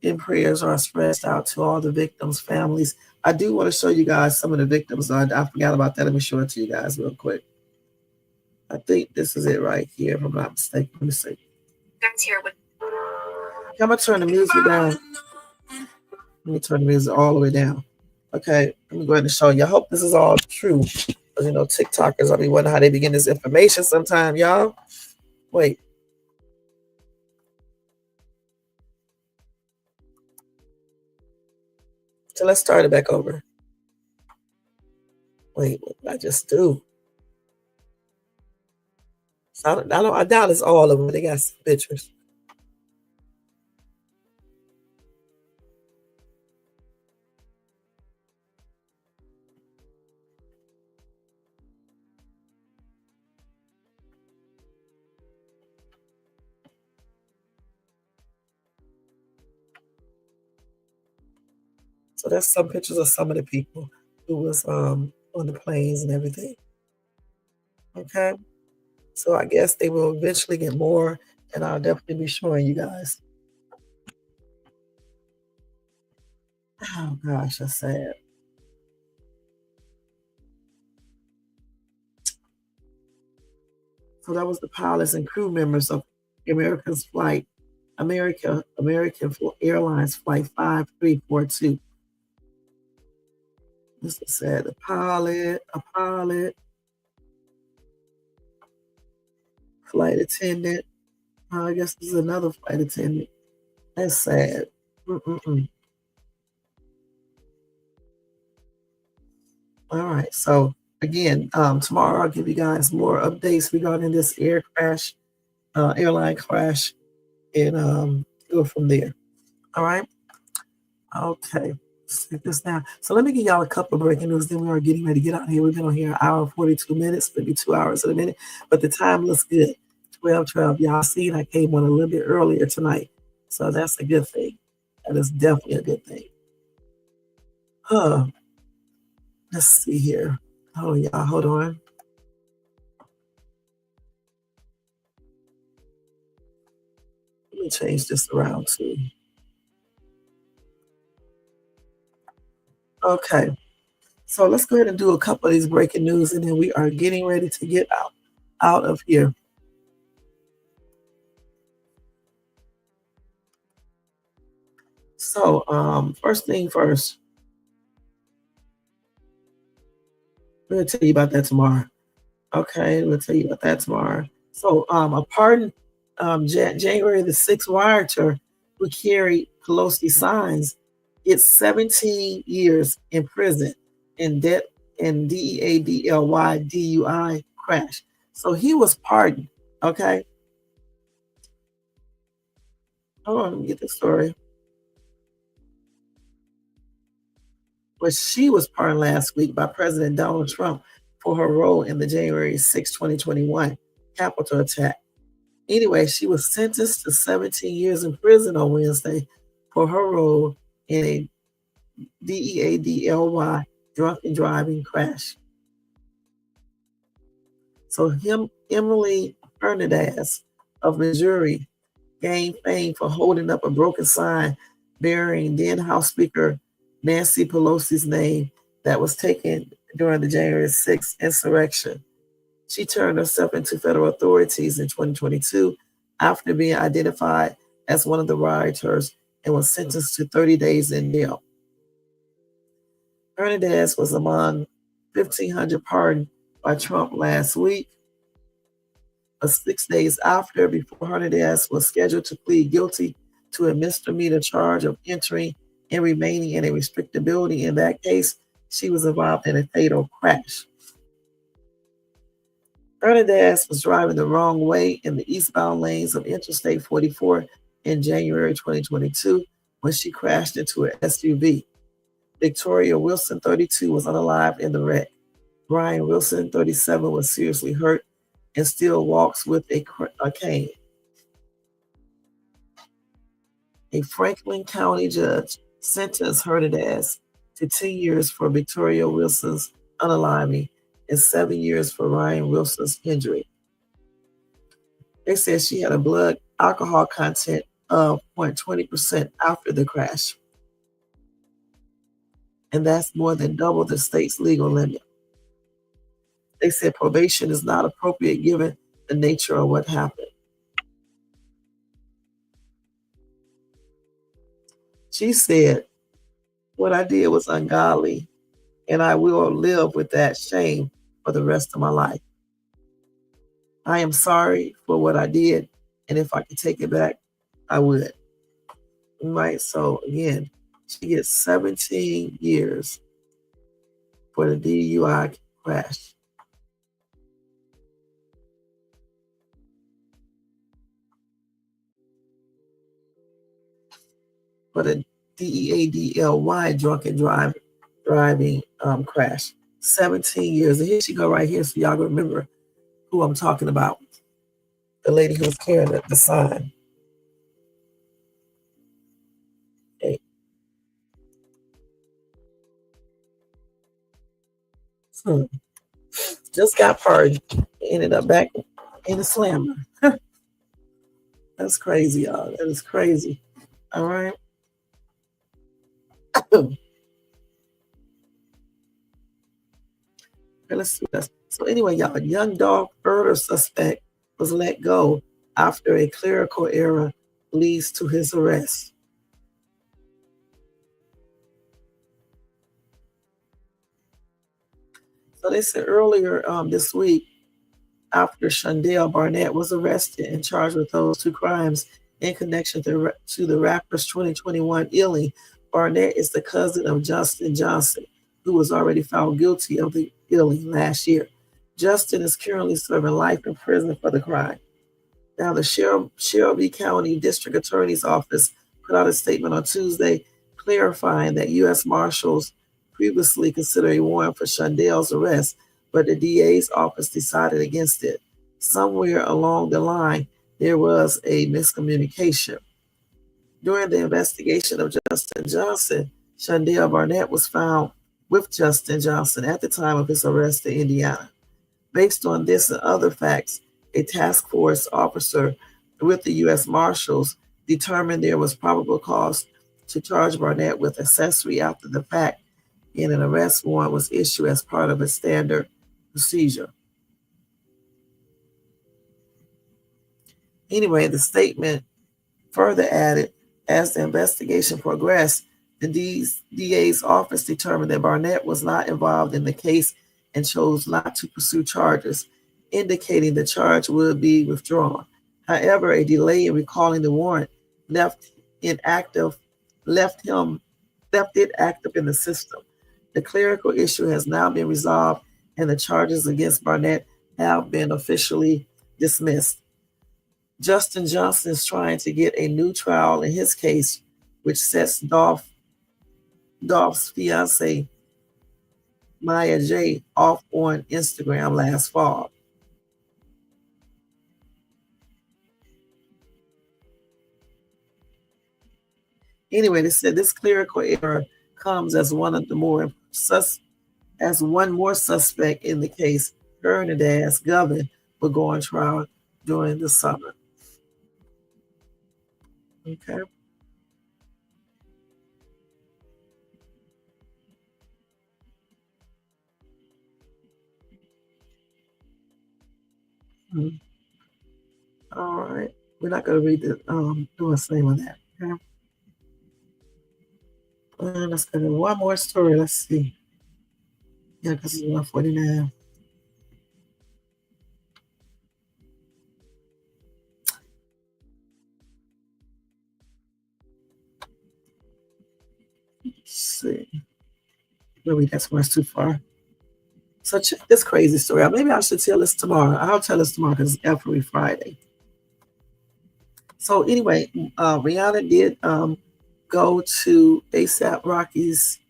[SPEAKER 1] and prayers are expressed out to all the victims' families. I do want to show you guys some of the victims. I forgot about that. Let me show it to you guys real quick. I think this is it right here, if I'm not mistaken. Let me see. I'm going to turn the music down. Let me turn the music all the way down. Okay, let me go ahead and show you. I hope this is all true. Because, TikTokers, I be wondering how they begin this information sometime, y'all. Wait. So let's start it back over. Wait, what did I just do? So I doubt it's all of them. They got some pictures. So that's some pictures of some of the people who was on the planes and everything. Okay. So I guess they will eventually get more, and I'll definitely be showing you guys. Oh gosh, that's sad. So that was the pilots and crew members of American Airlines Flight 5342. This is sad. A pilot, flight attendant. I guess this is another flight attendant. That's sad. Mm-mm-mm. All right. So again, tomorrow I'll give you guys more updates regarding this airline crash, and go from there. All right. Okay. Let's take this now. So let me give y'all a couple of breaking news. Then we are getting ready to get out of here. We've been on here an hour and 42 minutes, maybe 2 hours in a minute, but the time looks good. 12. Y'all seen I came on a little bit earlier tonight. So that's a good thing. That is definitely a good thing. Let's see here. Oh, y'all, hold on. Let me change this around too. Okay. So let's go ahead and do a couple of these breaking news, and then we are getting ready to get out of here. So first thing first, we're going to tell you about that tomorrow. Okay, we'll tell you about that tomorrow. So a pardon, January the 6th rioter who carried Pelosi signs gets 17 years in prison in DEADLY DUI crash. So he was pardoned. Okay. Hold on, let me get the story. But she was pardoned last week by President Donald Trump for her role in the January 6, 2021 Capitol attack. Anyway, she was sentenced to 17 years in prison on Wednesday for her role in a DEADLY drunken driving crash. So Emily Hernandez of Missouri gained fame for holding up a broken sign bearing then House Speaker Nancy Pelosi's name that was taken during the January 6th insurrection. She turned herself into federal authorities in 2022 after being identified as one of the rioters and was sentenced to 30 days in jail. Hernandez was among 1,500 pardoned by Trump last week, but 6 days before Hernandez was scheduled to plead guilty to a misdemeanor charge of entering and remaining in a restricted building. In that case, she was involved in a fatal crash. Hernandez was driving the wrong way in the eastbound lanes of Interstate 44 in January 2022 when she crashed into an SUV. Victoria Wilson, 32, was unalive in the wreck. Brian Wilson, 37, was seriously hurt and still walks with a cane. A Franklin County judge sentenced Hernandez to 10 years for Victoria Wilson's unaliving and 7 years for Ryan Wilson's injury. They said she had a blood alcohol content of 0.20% after the crash. And that's more than double the state's legal limit. They said probation is not appropriate given the nature of what happened. She said, "What I did was ungodly, and I will live with that shame for the rest of my life. I am sorry for what I did, and if I could take it back, I would." Right, so again, she gets 17 years for the DUI crash. For the DEADLY drunken driving crash. 17 years. And here she go right here, so y'all remember who I'm talking about. The lady who was carrying the sign. Okay. Hmm. Just got pardoned. Ended up back in the slammer. That's crazy, y'all. That is crazy. All right. Okay, let's do this. So anyway, y'all, a young dog murder suspect was let go after a clerical error leads to his arrest. So they said earlier this week, after Shondell Barnett was arrested and charged with those two crimes in connection to the rapper's 2021 illing. Barnett is the cousin of Justin Johnson, who was already found guilty of the illing last year. Justin is currently serving life in prison for the crime. Now, the Shelby County District Attorney's Office put out a statement on Tuesday clarifying that U.S. Marshals previously considered a warrant for Shondell's arrest, but the DA's office decided against it. Somewhere along the line, there was a miscommunication. During the investigation of Justin Johnson, Shondell Barnett was found with Justin Johnson at the time of his arrest in Indiana. Based on this and other facts, a task force officer with the U.S. Marshals determined there was probable cause to charge Barnett with accessory after the fact, and an arrest warrant was issued as part of a standard procedure. Anyway, the statement further added, as the investigation progressed, the DA's office determined that Barnett was not involved in the case and chose not to pursue charges, indicating the charge would be withdrawn. However, a delay in recalling the warrant left it active in the system. The clerical issue has now been resolved, and the charges against Barnett have been officially dismissed. Justin Johnson is trying to get a new trial in his case, which sets Dolph's fiancée, Maya J, off on Instagram last fall. Anyway, they said this clerical error comes as one more suspect in the case. Hernandez Govin will go on trial during the summer. Okay. All right. We're not going to read the name of that. Okay. Let's go to one more story. Let's see. Yeah, because it's 1:49. Let's see. Maybe that's where it's too far. So check this crazy story out. Maybe I should tell this tomorrow. I'll tell this tomorrow because it's every Friday. So anyway, Rihanna did go to A$AP Rocky's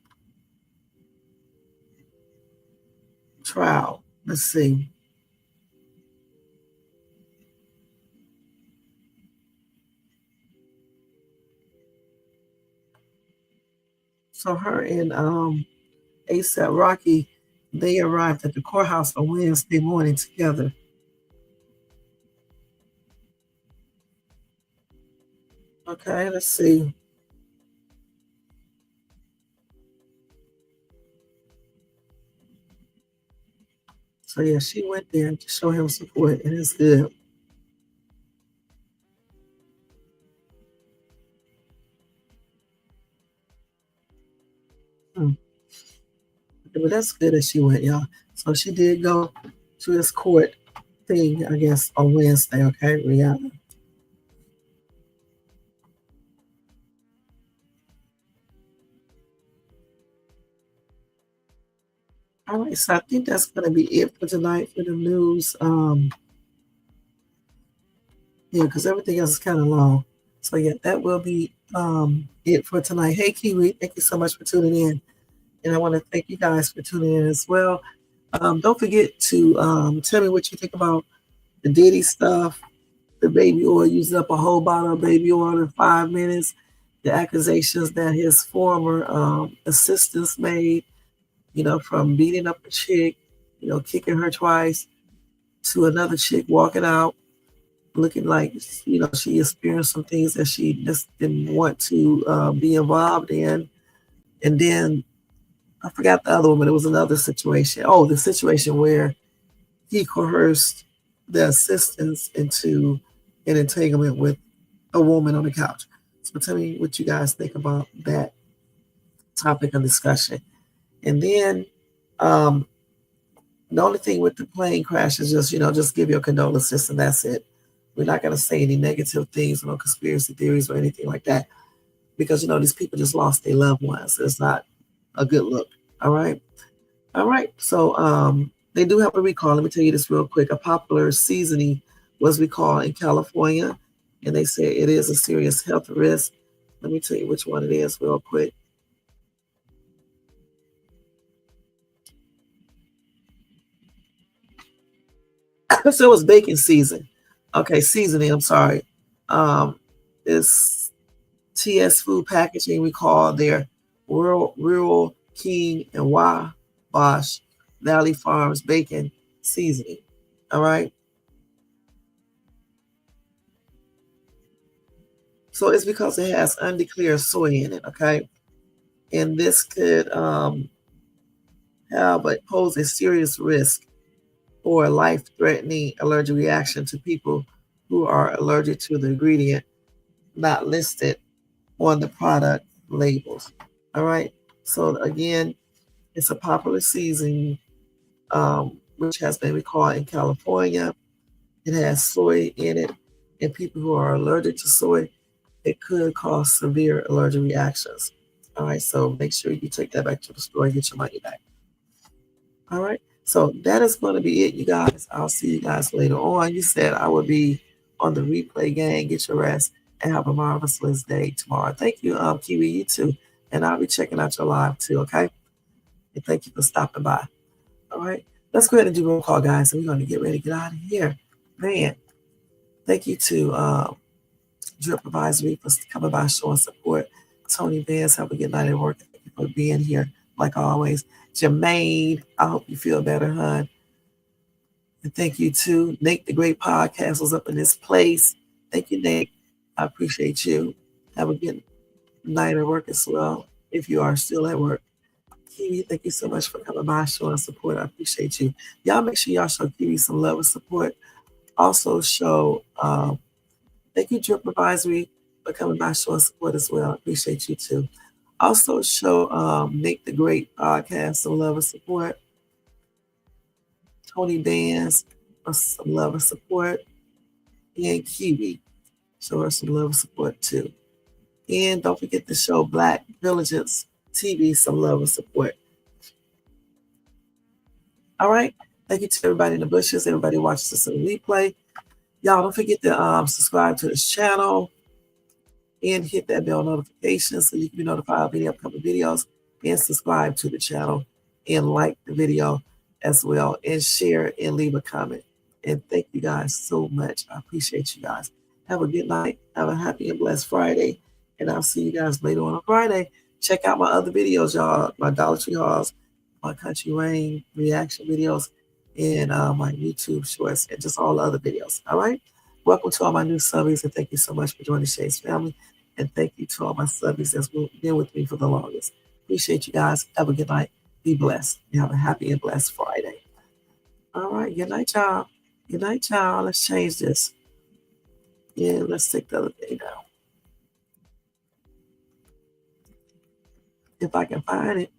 [SPEAKER 1] trial. Let's see. So her and A$AP Rocky, they arrived at the courthouse on Wednesday morning together. Okay, let's see. So yeah, she went there to show him support, and it's good. But that's good that she went, y'all. So she did go to his court thing, I guess, on Wednesday, okay, Rihanna. All right, so I think that's going to be it for tonight for the news. Yeah, because everything else is kind of long. So yeah, that will be it for tonight. Hey, Kiwi, thank you so much for tuning in. And I want to thank you guys for tuning in as well. Don't forget to tell me what you think about the Diddy stuff, the baby oil, using up a whole bottle of baby oil in 5 minutes, the accusations that his former assistants made, from beating up a chick, kicking her twice, to another chick walking out looking like, she experienced some things that she just didn't want to be involved in. And then I forgot the other one, but it was another situation. Oh, the situation where he coerced the assistants into an entanglement with a woman on the couch. So tell me what you guys think about that topic of discussion. And then the only thing with the plane crash is just give your condolences and that's it. We're not going to say any negative things, no conspiracy theories or anything like that, because these people just lost their loved ones. It's not a good look. All right. So they do have a recall. Let me tell you this real quick. A popular seasoning was recalled in California, and they say it is a serious health risk. Let me tell you which one it is real quick. So it was baking season. Okay, seasoning, I'm sorry. It's TS Food Packaging. We call their Rural King and Wabash Valley Farms Bacon Seasoning. All right. So it's because it has undeclared soy in it. Okay. And this could pose a serious risk or a life-threatening allergic reaction to people who are allergic to the ingredient not listed on the product labels. All right. So again, it's a popular seasoning, which has been recalled in California. It has soy in it, and people who are allergic to soy, it could cause severe allergic reactions. All right. So make sure you take that back to the store and get your money back. All right. So that is going to be it, you guys. I'll see you guys later on. You said I would be on the replay gang. Get your rest and have a marvelous day tomorrow. Thank you, Kiwi, you too. And I'll be checking out your live too, okay? And thank you for stopping by. All right. Let's go ahead and do roll call, guys. And we're going to get ready to get out of here. Man, thank you to Drip Advisory for coming by, showing support. Tony Vance, have a good night at work. Thank you for being here, like always. Jermaine, I hope you feel better, hon. And thank you to Nate, the great podcast, was up in this place. Thank you, Nate. I appreciate you. Have a good night at work as well, if you are still at work. Kiwi, thank you so much for coming by, showing support. I appreciate you. Y'all make sure y'all show Kiwi some love and support. Also show, thank you, Drip Advisory, for coming by, showing support as well. I appreciate you too. Also show Nick the Great podcast some love and support. Tony Vance for some love and support. And Kiwi, show her some love and support too. And don't forget to show Black Villages TV some love and support. All right. Thank you to everybody in the bushes, everybody who watches this in the replay. Y'all don't forget to subscribe to this channel and hit that bell notification so you can be notified of any upcoming videos, and subscribe to the channel and like the video as well, and share and leave a comment. And thank you guys so much. I appreciate you guys. Have a good night. Have a happy and blessed Friday. And I'll see you guys later on Friday. Check out my other videos, y'all. My Dollar Tree hauls, my Country Rain reaction videos, and my YouTube shorts, and just all the other videos. All right. Welcome to all my new subbies, and thank you so much for joining Shay's family. And thank you to all my subbies that's been with me for the longest. Appreciate you guys. Have a good night. Be blessed. And have a happy and blessed Friday. All right. Good night, y'all. Good night, y'all. Let's change this. Yeah, let's take the other thing down. If I can find it.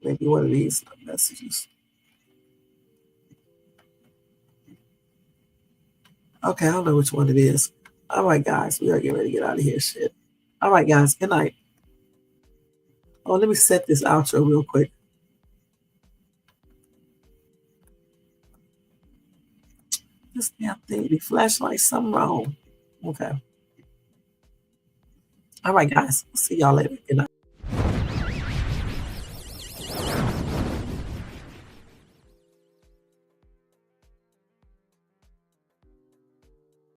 [SPEAKER 1] Maybe one of these messages. Okay, I don't know which one it is. All right, guys, we are getting ready to get out of here. Shit. All right, guys, good night. Oh, let me set this outro real quick. This damn thing, the flashlight, something wrong. Okay. All right, guys, see y'all later. Good night.